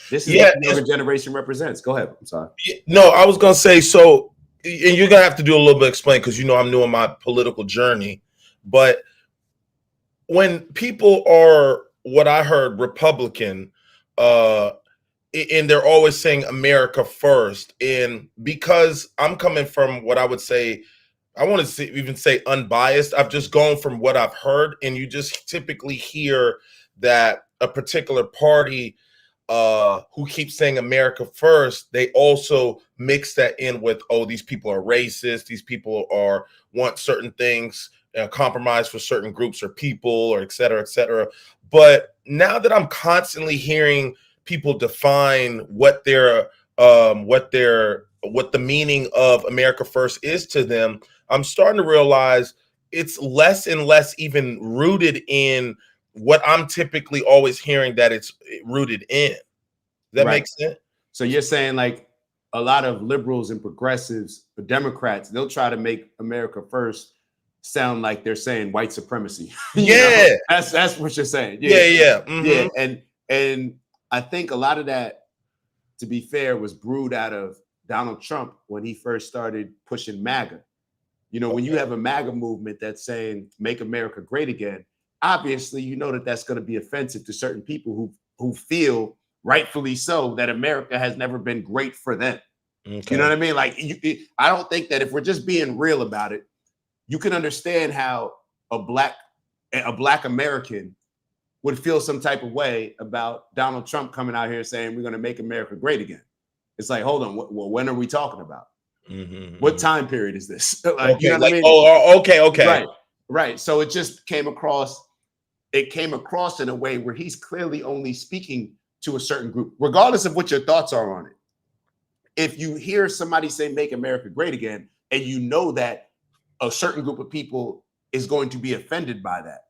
This is what the younger generation represents. Go ahead. I'm sorry. No, I was going to say, so, and you're going to have to do a little bit of explain, because I'm new in my political journey, but when people are, what I heard, Republican, and they're always saying America first, and because I'm coming from what I would say, I want to even say unbiased, I've just gone from what I've heard, and you just typically hear that a particular party who keeps saying America first, they also mix that in with, oh, these people are racist, these people want certain things, compromise for certain groups or people, or et cetera, et cetera. But now that I'm constantly hearing people define what the meaning of America first is to them, I'm starting to realize it's less and less even rooted in what I'm typically always hearing that it's rooted in. Does that make sense? So you're saying, like, a lot of liberals and progressives, but Democrats, they'll try to make America first sound like they're saying white supremacy. Yeah, that's what you're saying. Yeah. And I think a lot of that, to be fair, was brewed out of Donald Trump when he first started pushing MAGA. When you have a MAGA movement that's saying "Make America Great Again," obviously that's going to be offensive to certain people who feel, rightfully so, that America has never been great for them. Okay. You know what I mean? Like, I don't think that, if we're just being real about it, you can understand how a black American would feel some type of way about Donald Trump coming out here saying we're going to make America great again. It's like, hold on, when are we talking about? What time period is this? Like, okay, what I mean? Okay. Right. So it just came across in a way where he's clearly only speaking to a certain group, regardless of what your thoughts are on it. If you hear somebody say "Make America Great Again," and you know that a certain group of people is going to be offended by that,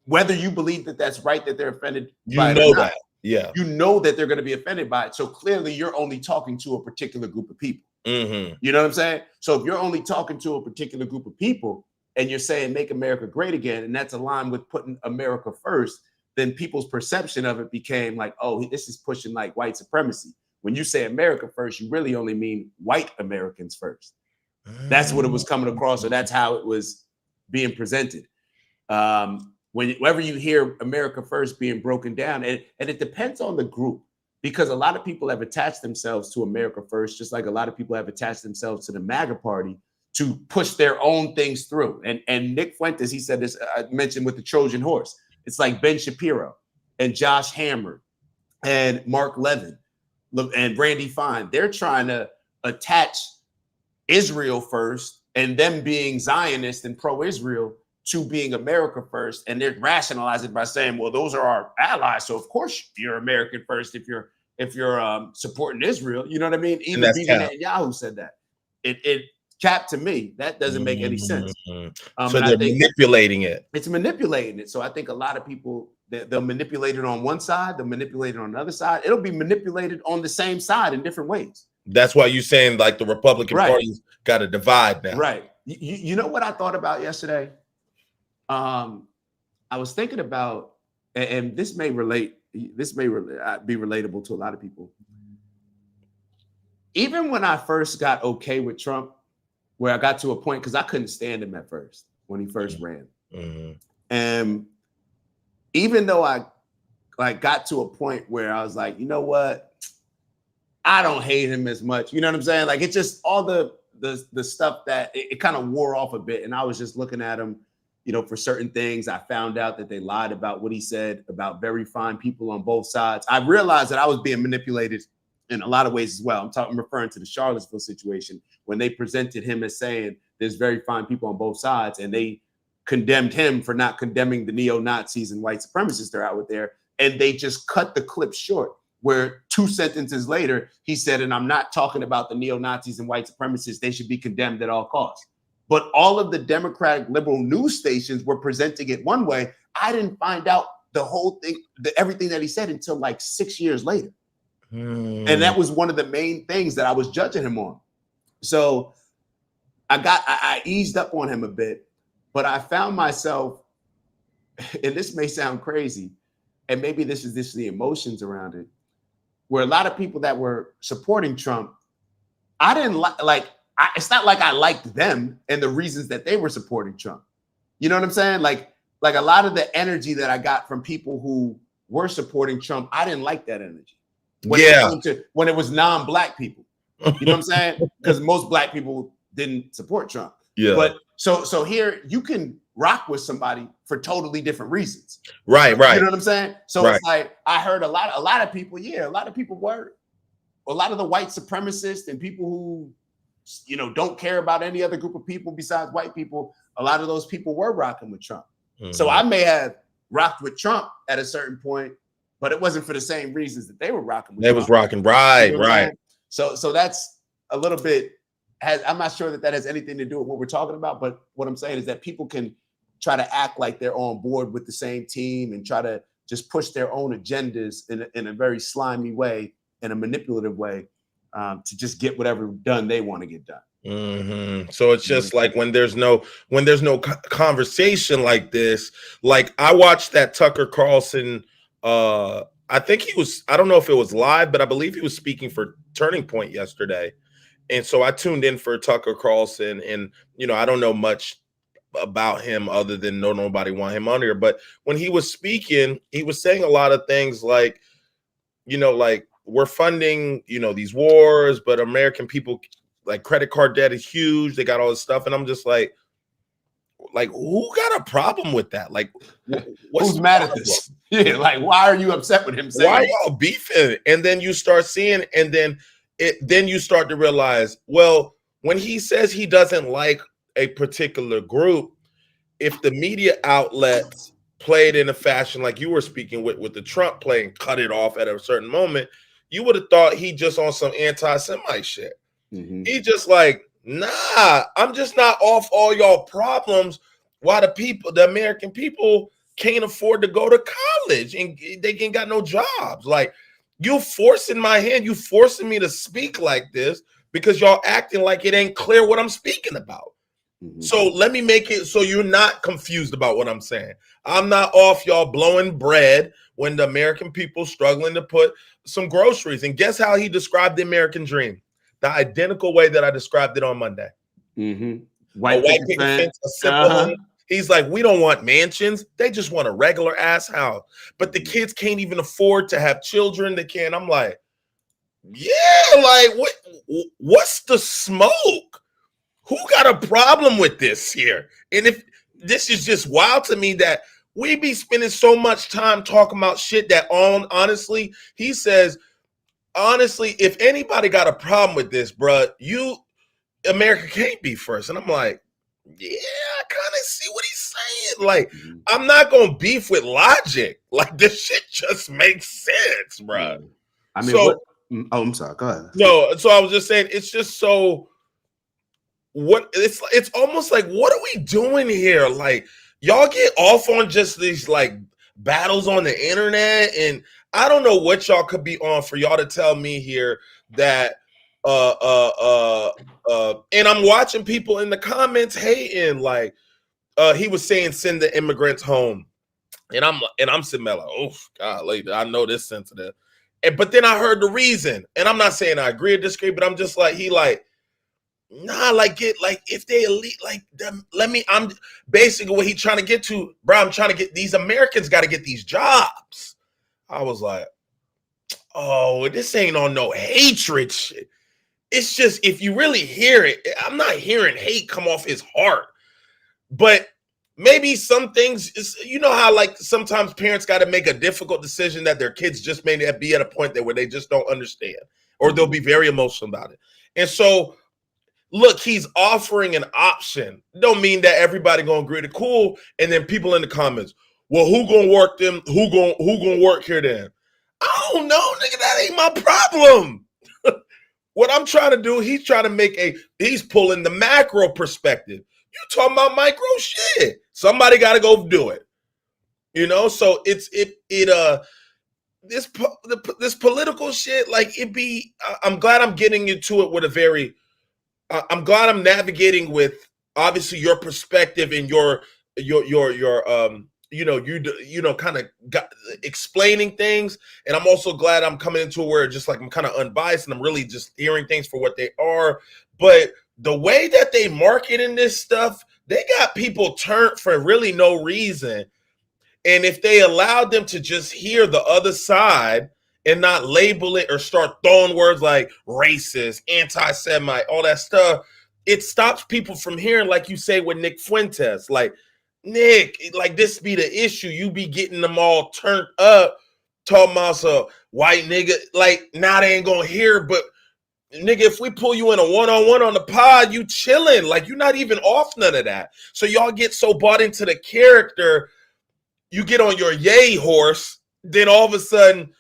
whether you believe that that's right, that they're offended by it or not, you know that they're going to be offended by it. So clearly you're only talking to a particular group of people. You know what I'm saying? So if you're only talking to a particular group of people and you're saying "Make America Great Again," and that's aligned with putting America first, then people's perception of it became like, oh, this is pushing like white supremacy. When you say America first, you really only mean white Americans first. That's what it was coming across, or that's how it was being presented. Whenever you hear America first being broken down, and it depends on the group, because a lot of people have attached themselves to America first, just like a lot of people have attached themselves to the MAGA party to push their own things through. And Nick Fuentes, he said this, I mentioned with the Trojan horse. It's like Ben Shapiro and Josh Hammer and Mark Levin and Randy Fine. They're trying to attach Israel first and them being Zionist and pro-Israel to being America first, and they're rationalizing it by saying, well, those are our allies, so of course you're American first if you're supporting Israel. You know what I mean? Even Bibi Netanyahu said that. It Cap, to me, that doesn't make any sense. So they're manipulating it. It's manipulating it. So I think a lot of people, they'll manipulate it on one side, they'll manipulate it on the other side. It'll be manipulated on the same side in different ways. That's why you're saying like the Republican Party's got a divide now. Right. You know what I thought about yesterday? I was thinking about, and this may relate. This may be relatable to a lot of people. Even when I first got okay with Trump, where I got to a point because I couldn't stand him at first when he first ran, and even though I got to a point where I was like, you know what, I don't hate him as much. You know what I'm saying? Like, it's just all the stuff that it kind of wore off a bit, and I was just looking at him. You know, for certain things, I found out that they lied about what he said about very fine people on both sides. I realized that I was being manipulated in a lot of ways as well. I'm referring to the Charlottesville situation when they presented him as saying there's very fine people on both sides, and they condemned him for not condemning the neo-Nazis and white supremacists that are out there. And they just cut the clip short, where 2 sentences later, he said, and I'm not talking about the neo-Nazis and white supremacists. They should be condemned at all costs. But all of the Democratic liberal news stations were presenting it one way. I didn't find out the whole thing, everything that he said until like 6 years later. And that was one of the main things that I was judging him on. So I eased up on him a bit, but I found myself, and this may sound crazy, and maybe this is the emotions around it, where a lot of people that were supporting Trump, I didn't it's not like I liked them and the reasons that they were supporting Trump. You know what I'm saying? Like a lot of the energy that I got from people who were supporting Trump, I didn't like that energy. When it was non-black people. You know what I'm saying? Because most black people didn't support Trump. Yeah. But so here you can rock with somebody for totally different reasons. Right. You know what I'm saying? So Right. It's like I heard a lot of people, a lot of people were, a lot of the white supremacists and people who, you know, don't care about any other group of people besides white people. A lot of those people were rocking with Trump. So I may have rocked with Trump at a certain point, but it wasn't for the same reasons that they were rocking with They Trump. was rocking. Right. You know what I'm Right. saying? So that's a little bit, I'm not sure that has anything to do with what we're talking about, but what I'm saying is that people can try to act like they're on board with the same team and try to just push their own agendas in a very slimy way, in a manipulative way, to just get whatever done they want to get done. So it's just like when there's no conversation like this. Like I watched that Tucker Carlson. I think I don't know if it was live, but I believe he was speaking for Turning Point yesterday. And so I tuned in for Tucker Carlson, and you know, I don't know much about him other than nobody want him on here. But when he was speaking, he was saying a lot of things like, you know, like we're funding, you know, these wars, but American people, like credit card debt is huge. They got all this stuff. And I'm just like who got a problem with that? Like, who's mad at this? Yeah, like, why are you upset with him saying why are y'all beefing? And then you start seeing, and then you start to realize, well, when he says he doesn't like a particular group, if the media outlets played in a fashion like you were speaking with the Trump play and cut it off at a certain moment, you would have thought he just on some anti-Semite shit. He just like, nah, I'm just not off all y'all problems. Why the American people can't afford to go to college and they ain't got no jobs. Like, you forcing my hand, you forcing me to speak like this because y'all acting like it ain't clear what I'm speaking about. So let me make it so you're not confused about what I'm saying. I'm not off y'all blowing bread when the American people struggling to put some groceries. And guess how he described the American dream? The identical way that I described it on Monday. White picket fence, a simple home. He's like, we don't want mansions. They just want a regular ass house. But the kids can't even afford to have children. They can't. I'm like, yeah, like what's the smoke? Who got a problem with this here? And if this is just wild to me that we be spending so much time talking about shit that honestly, he says, honestly, if anybody got a problem with this, bruh, America can't be first. And I'm like, yeah, I kind of see what he's saying. Like, I'm not going to beef with logic. Like, this shit just makes sense, bruh. I mean, I'm sorry. Go ahead. No, so I was just saying, it's just so, it's almost like, what are we doing here? Like, y'all get off on just these, like, battles on the internet, and I don't know what y'all could be on for y'all to tell me here that and I'm watching people in the comments hating, like he was saying send the immigrants home. And I'm sitting there like, oh God, I know this sensitive. But then I heard the reason, and I'm not saying I agree or disagree, but I'm just like, nah, like if they elite, like them, I'm basically what he's trying to get to, bro. I'm trying to get these Americans got to get these jobs. I was like, oh, this ain't on no hatred shit. It's just, if you really hear it, I'm not hearing hate come off his heart, but maybe some things is, you know how like sometimes parents got to make a difficult decision that their kids just may not be at a point that where they just don't understand, or they'll be very emotional about it. And so, look, he's offering an option. Don't mean that everybody gonna agree to cool. And then people in the comments, well, who gonna work them? Who gonna work here then? I don't know, nigga. That ain't my problem. What I'm trying to do, he's trying to he's pulling the macro perspective. You talking about micro shit. Somebody got to go do it. You know, so this political shit, like I'm glad I'm getting into it with I'm glad I'm navigating with obviously your perspective and your kind of explaining things. And I'm also glad I'm coming into it where just like I'm kind of unbiased and I'm really just hearing things for what they are. But the way that they market in this stuff, they got people turned for really no reason. And if they allowed them to just hear the other side and not label it or start throwing words like racist, anti-Semite, all that stuff, it stops people from hearing, like you say with Nick Fuentes, like, Nick, like this be the issue. You be getting them all turned up, talking about some white nigga. Like, now they ain't gonna hear, but nigga, if we pull you in a one-on-one on the pod, you chilling. Like, you're not even off none of that. So y'all get so bought into the character, you get on your yay horse, then all of a sudden,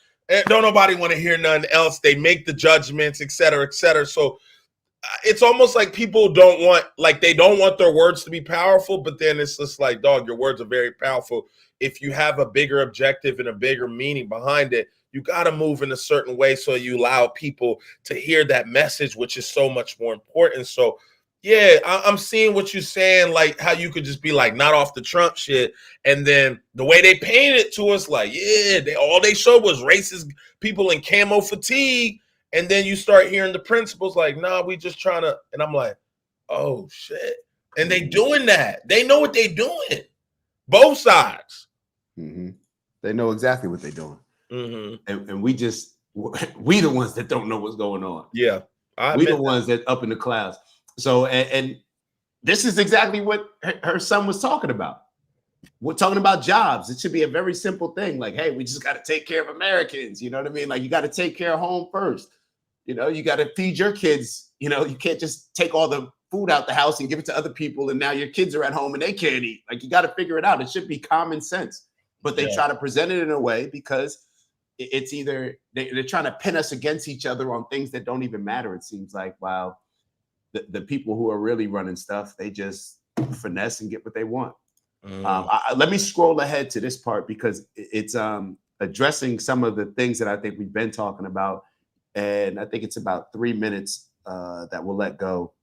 don't nobody want to hear nothing else. They make the judgments, et cetera, et cetera. So it's almost like people don't want their words to be powerful, but then it's just like, dog, your words are very powerful. If you have a bigger objective and a bigger meaning behind it, you got to move in a certain way so you allow people to hear that message, which is so much more important. So, yeah, I'm seeing what you're saying, like how you could just be like, not off the Trump shit. And then the way they painted it to us, like, yeah, all they showed was racist people in camo fatigue. And then you start hearing the principles like, nah, we just trying to, and I'm like, oh shit. And they doing that. They know what they doing. Both sides. Mm-hmm. They know exactly what they're doing. Mm-hmm. And we the ones that don't know what's going on. Yeah. We the ones that up in the clouds. So, and this is exactly what her son was talking about. We're talking about jobs. It should be a very simple thing. Like, hey, we just got to take care of Americans. You know what I mean? Like, you got to take care of home first. You know, you got to feed your kids. You know, you can't just take all the food out the house and give it to other people. And now your kids are at home and they can't eat. Like, you got to figure it out. It should be common sense. But they try to present it in a way because it's either they're trying to pin us against each other on things that don't even matter. It seems like, while the people who are really running stuff, they just finesse and get what they want. Let me scroll ahead to this part because it's addressing some of the things that I think we've been talking about. And I think it's about 3 minutes that we'll let go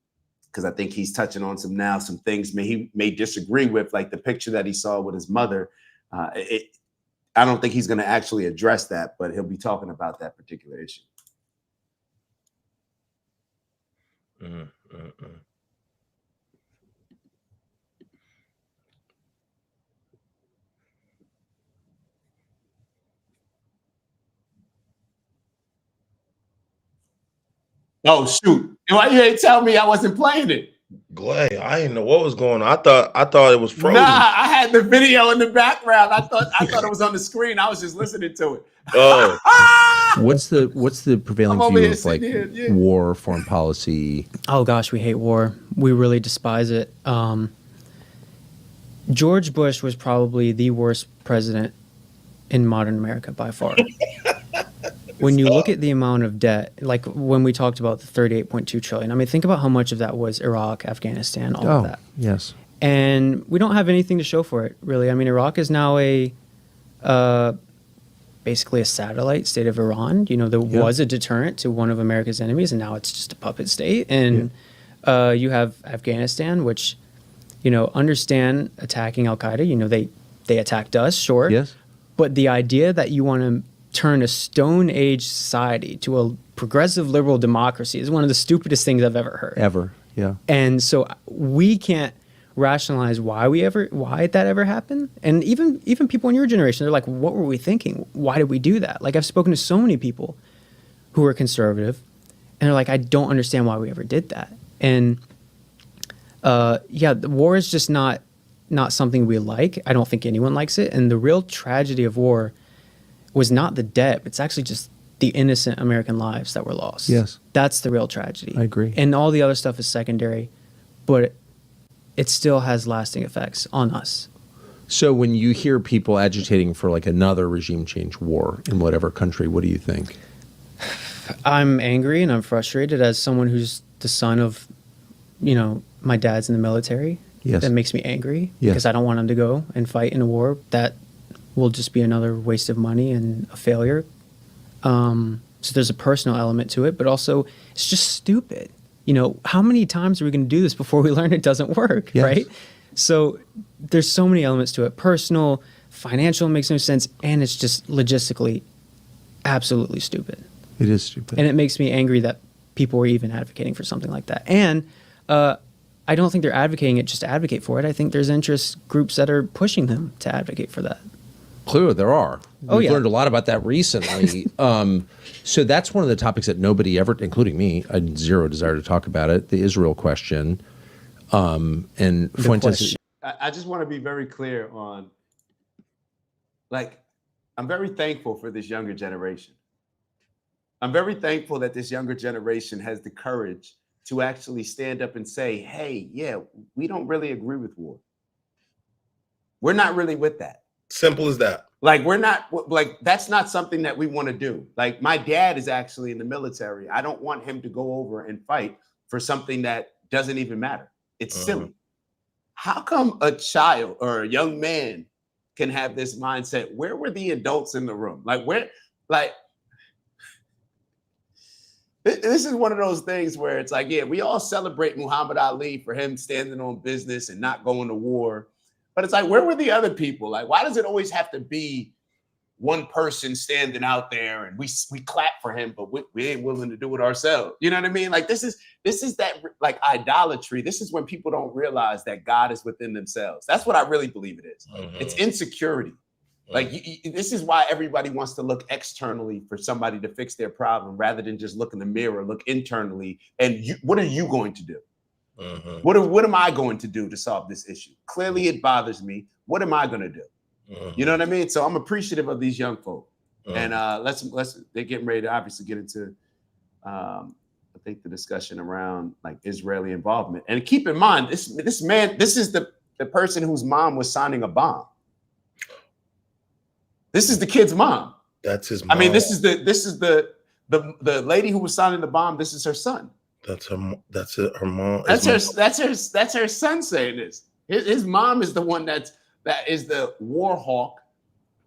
because I think he's touching on some things he may disagree with, like the picture that he saw with his mother. I don't think he's going to actually address that, but he'll be talking about that particular issue. Oh shoot! Why you ain't tell me I wasn't playing it? Glad I didn't know what was going on. I thought it was frozen. Nah, I had the video in the background. I thought it was on the screen. I was just listening to it. Oh. What's the prevailing view of like war, foreign policy? Oh gosh, we hate war. We really despise it. George Bush was probably the worst president in modern America by far. When you look at the amount of debt, like when we talked about the 38.2 trillion, I mean, think about how much of that was Iraq, Afghanistan, all of that. Yes. And we don't have anything to show for it, really. I mean, Iraq is now basically a satellite state of Iran. You know, there was a deterrent to one of America's enemies, and now it's just a puppet state. And you have Afghanistan, which, you know, understand attacking Al-Qaeda. You know, they They attacked us, sure. Yes. But the idea that you want to turn a Stone Age society to a progressive liberal democracy is one of the stupidest things I've ever heard. Ever. Yeah. And so we can't rationalize why that ever happened. And even people in your generation, they're like, what were we thinking? Why did we do that? Like, I've spoken to so many people who are conservative, and they're like, I don't understand why we ever did that. And the war is just not something we like. I don't think anyone likes it. And the real tragedy of war was not the debt. It's actually just the innocent American lives that were lost. Yes. That's the real tragedy. I agree. And all the other stuff is secondary, but it still has lasting effects on us. So when you hear people agitating for like another regime change war in whatever country, what do you think? I'm angry and I'm frustrated as someone who's the son of, my dad's in the military. Yes. That makes me angry Yes. because I don't want him to go and fight in a war that will just be another waste of money and a failure. So there's a personal element to it, but also it's just stupid. How many times are we going to do this before we learn it doesn't work, Yes. right? So there's so many elements to it. Personal, financial makes no sense, and it's just logistically absolutely stupid. It is stupid. And it makes me angry that people were even advocating for something like that. And I don't think they're advocating it just to advocate for it. I think there's interest groups that are pushing them to advocate for that. Clearly, there are. Oh, We've yeah. learned a lot about that recently. So that's one of the topics that nobody ever, including me, I had zero desire to talk about it. The Israel question. And Fuentes. I just want to be very clear on, I'm very thankful for this younger generation. I'm very thankful that this younger generation has the courage to actually stand up and say, hey, yeah, we don't really agree with war. We're not really with that. Simple as that. We're not, that's not something that we want to do. My dad is actually in the military. I don't want him to go over and fight for something that doesn't even matter. It's silly. How come a child or a young man can have this mindset? Where were the adults in the room? This is one of those things where it's we all celebrate Muhammad Ali for him standing on business and not going to war. But it's where were the other people? Why does it always have to be one person standing out there and we clap for him, but we ain't willing to do it ourselves? You know what I mean? This is that idolatry. This is when people don't realize that God is within themselves. That's what I really believe it is. Mm-hmm. It's insecurity. This is why everybody wants to look externally for somebody to fix their problem rather than just look in the mirror, look internally. And what are you going to do? Mm-hmm. What am I going to do to solve this issue? Clearly, it bothers me. What am I going to do? Mm-hmm. You know what I mean? So I'm appreciative of these young folk, and they're getting ready to obviously get into, I think, the discussion around Israeli involvement. And keep in mind, this man, this is the person whose mom was signing a bomb. This is the kid's mom. That's his mom. I mean, this is the lady who was signing the bomb. This is her son. That's her mom. That's her son saying this. His mom is the one that is the war hawk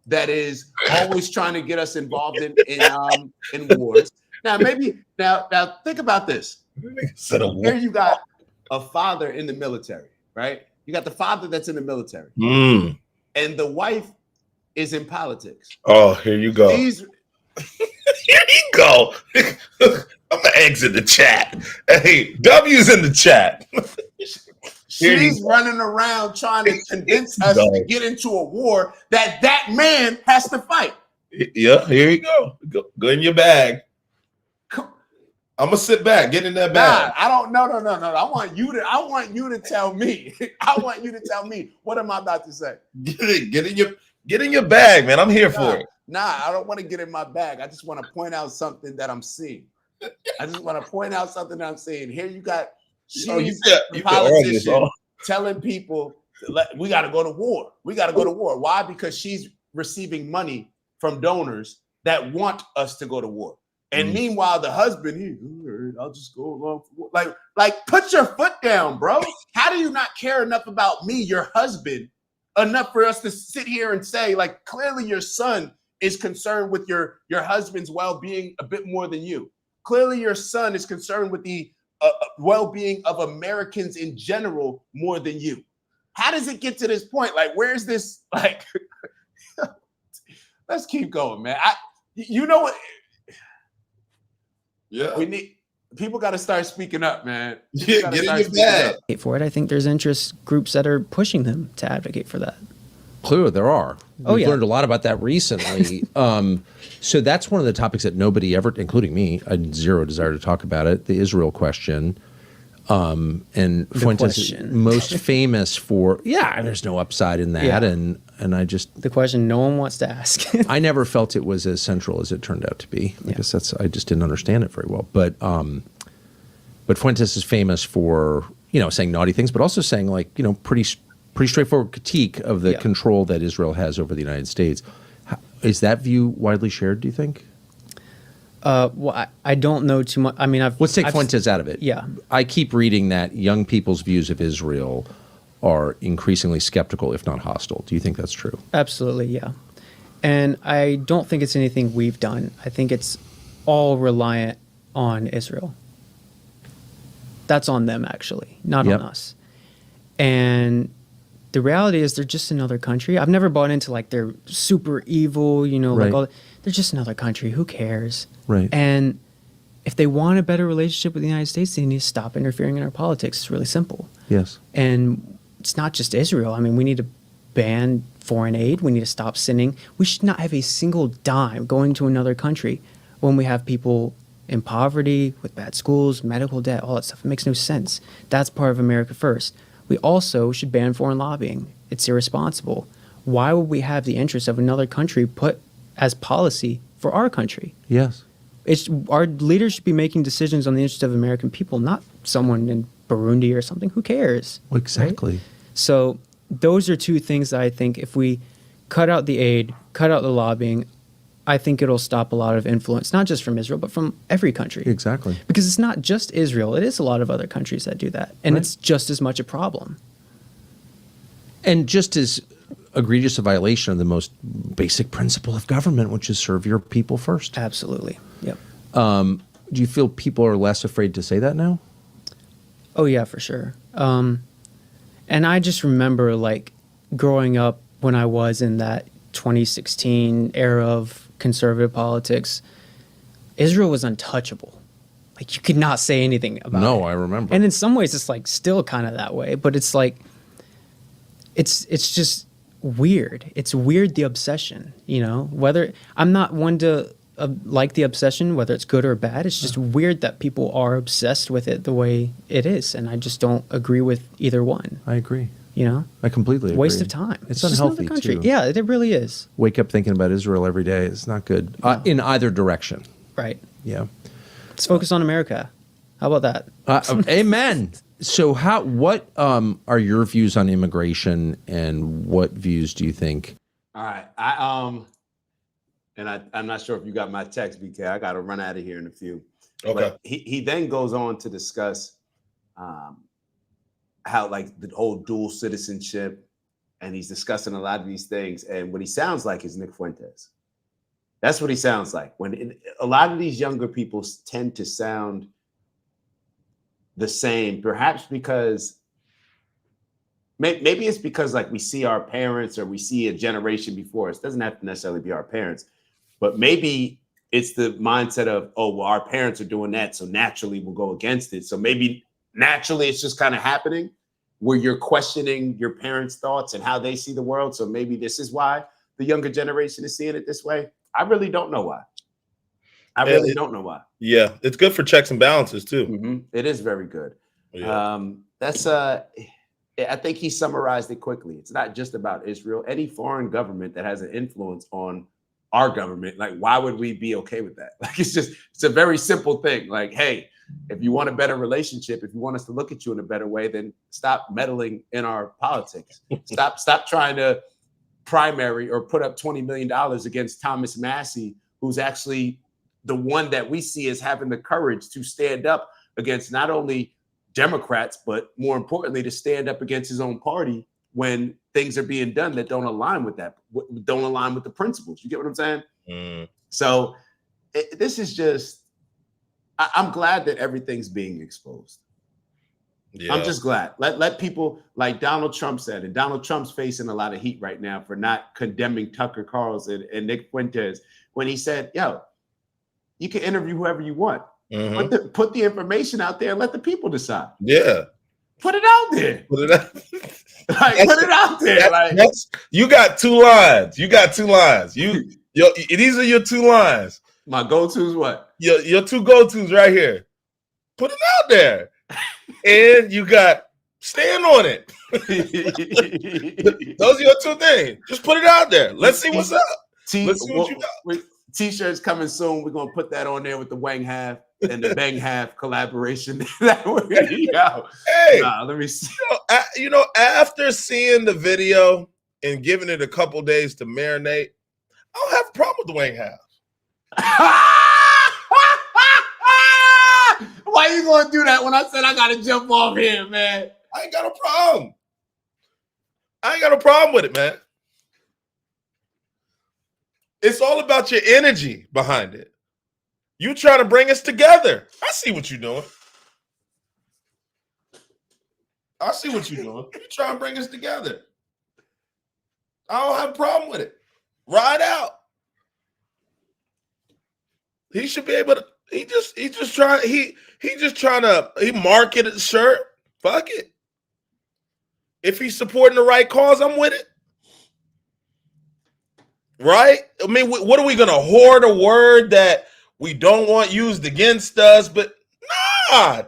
that is always trying to get us involved in wars. Now think about this. Here you got a father in the military, right? You got the father that's in the military, and the wife is in politics. Oh, here you go. Here you go. I'm gonna exit the chat. Hey, W's in the chat. She's running around trying to convince us to get into a war that man has to fight. Yeah, here you go. Go in your bag. I'm gonna sit back. Get in that bag. I don't. No. I want you to tell me. I want you to tell me. What am I about to say? Get in your bag, man. I'm here for it. Nah, I don't want to get in my bag. I just want to point out something that I'm seeing. Here you got the politician telling people we got to go to war. Why? Because she's receiving money from donors that want us to go to war. And meanwhile, the husband, I'll just go along. Put your foot down, bro. How do you not care enough about me, your husband, enough for us to sit here and say, clearly your son is concerned with your husband's well-being a bit more than you. Clearly your son is concerned with the well-being of Americans in general more than you. how does it get to this point? Like, where's this? Like, let's keep going, man. You know what? Yeah. We need people got to start speaking up, man. Yeah, get in your bag. For it, I think there's interest groups that are pushing them to advocate for that. Clearly, there are. Oh, We've yeah. learned a lot about that recently. So that's one of the topics that nobody ever, including me, I had zero desire to talk about it. The Israel question. And Fuentes is question. most famous for, there's no upside in that. Yeah. And I just, The question no one wants to ask. I never felt it was as central as it turned out to be. I guess I just didn't understand it very well. But Fuentes is famous for, saying naughty things, but also saying pretty straightforward critique of the control that Israel has over the United States. Is that view widely shared, do you think? Well, I don't know too much. I mean, Let's take Fuentes out of it. Yeah. I keep reading that young people's views of Israel are increasingly skeptical, if not hostile. Do you think that's true? Absolutely, yeah. And I don't think it's anything we've done. I think it's all reliant on Israel. That's on them, actually, not Yep. on us. And the reality is they're just another country. I've never bought into like they're super evil, Right. like all. They're just another country. Who cares? Right. And if they want a better relationship with the United States, they need to stop interfering in our politics. It's really simple. Yes. And it's not just Israel. I mean, we need to ban foreign aid. We need to stop sending. We should not have a single dime going to another country when we have people in poverty, with bad schools, medical debt, all that stuff. It makes no sense. That's part of America first. We also should ban foreign lobbying. It's irresponsible. Why would we have the interests of another country put as policy for our country? Yes. It's our leaders should be making decisions on the interest of American people, not someone in Burundi or something. Who cares? Well, exactly. Right? So those are two things that I think if we cut out the aid, cut out the lobbying, I think it'll stop a lot of influence, not just from Israel, but from every country. Exactly. Because it's not just Israel. It is a lot of other countries that do that. And Right. it's just as much a problem. And just as egregious a violation of the most basic principle of government, which is serve your people first. Absolutely. Yep. Do you feel people are less afraid to say that now? Oh, yeah, for sure. And I just remember, like, growing up when I was in that 2016 era of conservative politics, Israel was untouchable. Like, you could not say anything about it. No, I remember. And in some ways, it's, like, still kind of that way. But it's, like, it's just weird. It's weird, the obsession, Whether I'm not one to like the obsession, whether it's good or bad. It's just weird that people are obsessed with it the way it is, and I just don't agree with either one. I agree. I completely agree. waste of time. It's just another unhealthy, country. too. Yeah, it really is. Wake up thinking about Israel every day. It's not good in either direction. Right. Yeah. Let's focus on America. How about that? Amen. So what are your views on immigration, and what views do you think? All right. I'm not sure if you got my text, BK. I got to run out of here in a few. Okay. But he then goes on to discuss how like the whole dual citizenship, and he's discussing a lot of these things. And what he sounds like is Nick Fuentes. That's what he sounds like. A lot of these younger people tend to sound the same, perhaps because maybe it's because like we see our parents or we see a generation before us. It doesn't have to necessarily be our parents, but maybe it's the mindset of, oh, well, our parents are doing that, so naturally we'll go against it. So maybe naturally it's just kind of happening where you're questioning your parents' thoughts and how they see the world. So maybe this is why the younger generation is seeing it this way. I really don't know why. I really don't know why. Yeah, it's good for checks and balances too. Mm-hmm. It is very good. Yeah. I think he summarized it quickly. It's not just about Israel. Any foreign government that has an influence on our government, like, why would we be okay with that? Like, it's a very simple thing. Like, hey, if you want a better relationship, if you want us to look at you in a better way, then stop meddling in our politics. Stop trying to primary or put up $20 million against Thomas Massey, who's actually the one that we see as having the courage to stand up against not only Democrats, but more importantly, to stand up against his own party when things are being done that don't align with the principles. You get what I'm saying? Mm. So this is just, I'm glad that everything's being exposed. Yeah. I'm just glad. Let people, like Donald Trump said, and Donald Trump's facing a lot of heat right now for not condemning Tucker Carlson and Nick Fuentes when he said, yo, you can interview whoever you want. Mhm. Put the information out there and let the people decide. Yeah. Put it out there. Put it out. Put it out there. You got 2 lines. You got 2 lines. These are your 2 lines. My go-tos what? Your 2 go-tos right here. Put it out there. And you got stand on it. Those are your 2 things. Just put it out there. Let's see what's up. Let's see what you got. T-shirts coming soon. We're gonna put that on there with the Wang Half and the Bang Half collaboration. That way, hey, let me see. After seeing the video and giving it a couple days to marinate, I don't have a problem with the Wang Half. Why you gonna do that when I said I gotta jump off here, man? I ain't got a problem. I ain't got a problem with it, man. It's all about your energy behind it. You trying to bring us together. I see what you're doing. I see what you're doing. You trying to bring us together. I don't have a problem with it. Ride out. He should be able to. He just trying to market a shirt. Fuck it. If he's supporting the right cause, I'm with it. Right? I mean, what are we gonna hoard a word that we don't want used against us? But nah,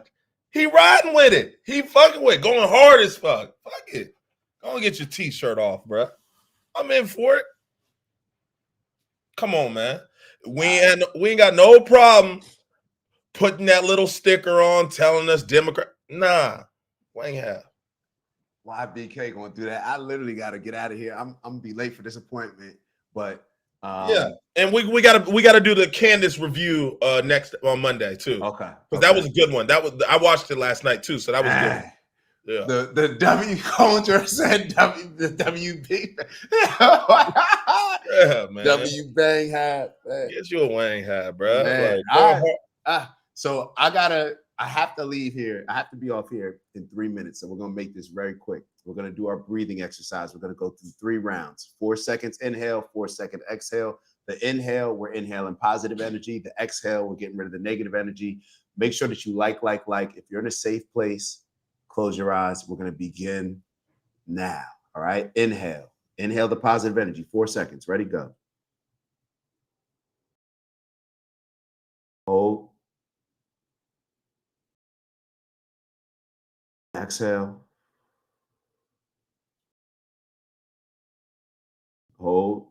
he riding with it. He fucking with it, going hard as fuck. Fuck it. Go and get your t-shirt off, bro. I'm in for it. Come on, man. We ain't got no problem putting that little sticker on telling us Democrat. Nah, Wang Half. Why BK gonna do that? I literally gotta get out of here. I'm gonna be late for this appointment, but yeah, and we gotta do the Candace review next on Monday too. Okay, because that was a good one. I watched it last night too, so that was good. Yeah, the W Conger said the WB. Yeah, man. W Bang hat. Get you a Wang hat, bro. Man, so I have to leave here. I have to be off here in 3 minutes. So we're going to make this very quick. We're going to do our breathing exercise. We're going to go through 3 rounds. 4 seconds inhale, 4-second exhale. The inhale, we're inhaling positive energy. The exhale, we're getting rid of the negative energy. Make sure that you like. If you're in a safe place, close your eyes. We're going to begin now. All right. Inhale. Inhale the positive energy. 4 seconds. Ready, go. Hold. Exhale. Hold.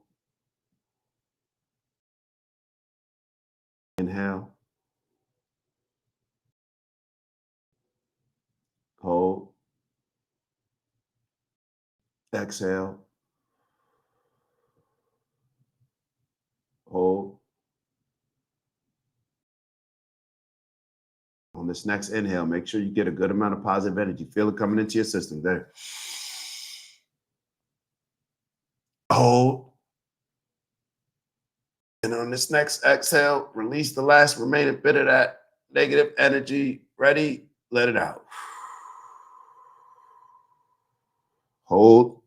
Inhale. Hold. Exhale. Hold. On this next inhale, make sure you get a good amount of positive energy. Feel it coming into your system. There. Hold. And on this next exhale, release the last remaining bit of that negative energy. Ready? Let it out. Hold.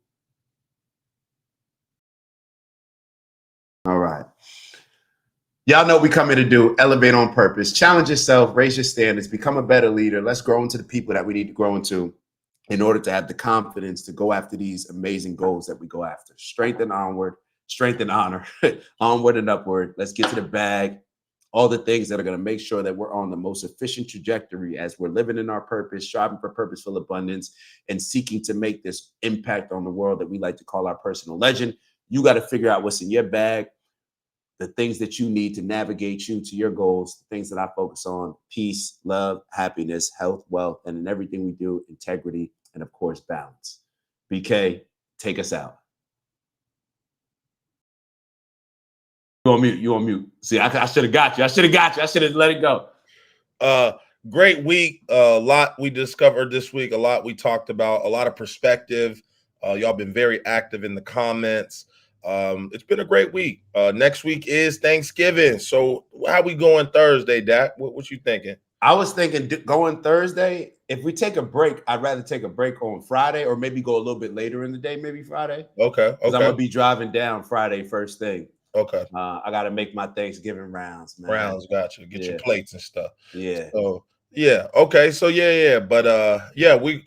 All right. Y'all know we come here to do elevate on purpose, challenge yourself, raise your standards, become a better leader. Let's grow into the people that we need to grow into in order to have the confidence to go after these amazing goals that we go after. Strength and onward, strength and honor, onward and upward. Let's get to the bag. All the things that are going to make sure that we're on the most efficient trajectory as we're living in our purpose, striving for purposeful abundance, and seeking to make this impact on the world that we like to call our personal legend. You got to figure out what's in your bag, the things that you need to navigate you to your goals, the things that I focus on: peace, love, happiness, health, wealth, and in everything we do, integrity, and of course, balance. BK, take us out. You on mute. See, I should have got you. I should have let it go. Great week. A lot we discovered this week. A lot we talked about. A lot of perspective. Y'all been very active in the comments. It's been a great week. Next week is Thanksgiving. So how we going Thursday, Dak? What you thinking? I was thinking going Thursday if we take a break, I'd rather take a break on Friday or maybe go a little bit later in the day, maybe Friday. Okay. Because I'm gonna be driving down Friday first thing. Okay. I got to make my Thanksgiving rounds, man. Rounds, gotcha. Get your plates and stuff. Yeah. So yeah. Okay. So yeah. But yeah, we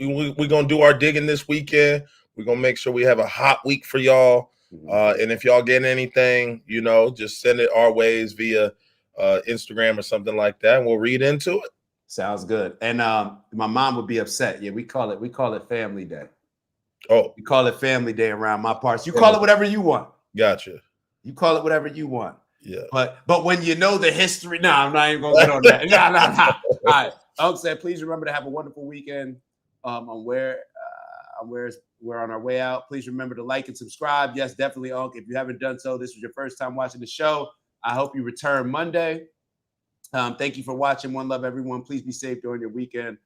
gonna do our digging this weekend. We're gonna make sure we have a hot week for y'all. And if y'all get anything, you know, just send it our ways via Instagram or something like that, and we'll read into it. Sounds good. And my mom would be upset. Yeah, we call it Family Day. Oh, we call it Family Day around my parts. You call it whatever you want. Gotcha. You call it whatever you want. Yeah. But when you know the history, I'm not even gonna get on that. Nah. All right. Unc said, please remember to have a wonderful weekend. We're on our way out. Please remember to like and subscribe. Yes, definitely, Unc. If you haven't done so, this was your first time watching the show. I hope you return Monday. Thank you for watching. One love, everyone. Please be safe during your weekend.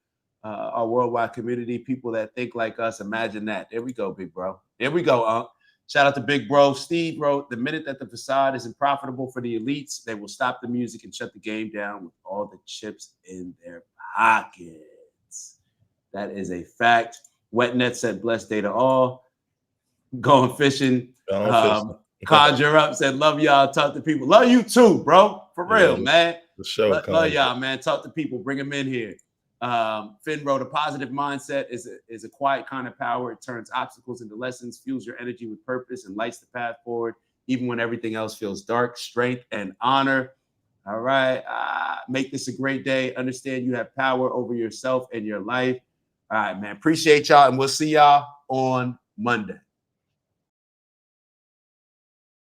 Our worldwide community, people that think like us, imagine that. There we go, big bro. There we go, Unc. Shout out to Big Bro. Steve wrote, the minute that the facade isn't profitable for the elites, they will stop the music and shut the game down with all the chips in their pockets. That is a fact. Wetnet said, blessed day to all. Going fishing. Conjure Up said, love y'all. Talk to people. Love you too, bro. For real, man. For sure. Love y'all, man. Talk to people. Bring them in here. Finn wrote, a positive mindset is a quiet kind of power. It turns obstacles into lessons, fuels your energy with purpose, and lights the path forward, even when everything else feels dark. Strength and honor. All right. Make this a great day. Understand you have power over yourself and your life. All right, man. Appreciate y'all, and we'll see y'all on Monday.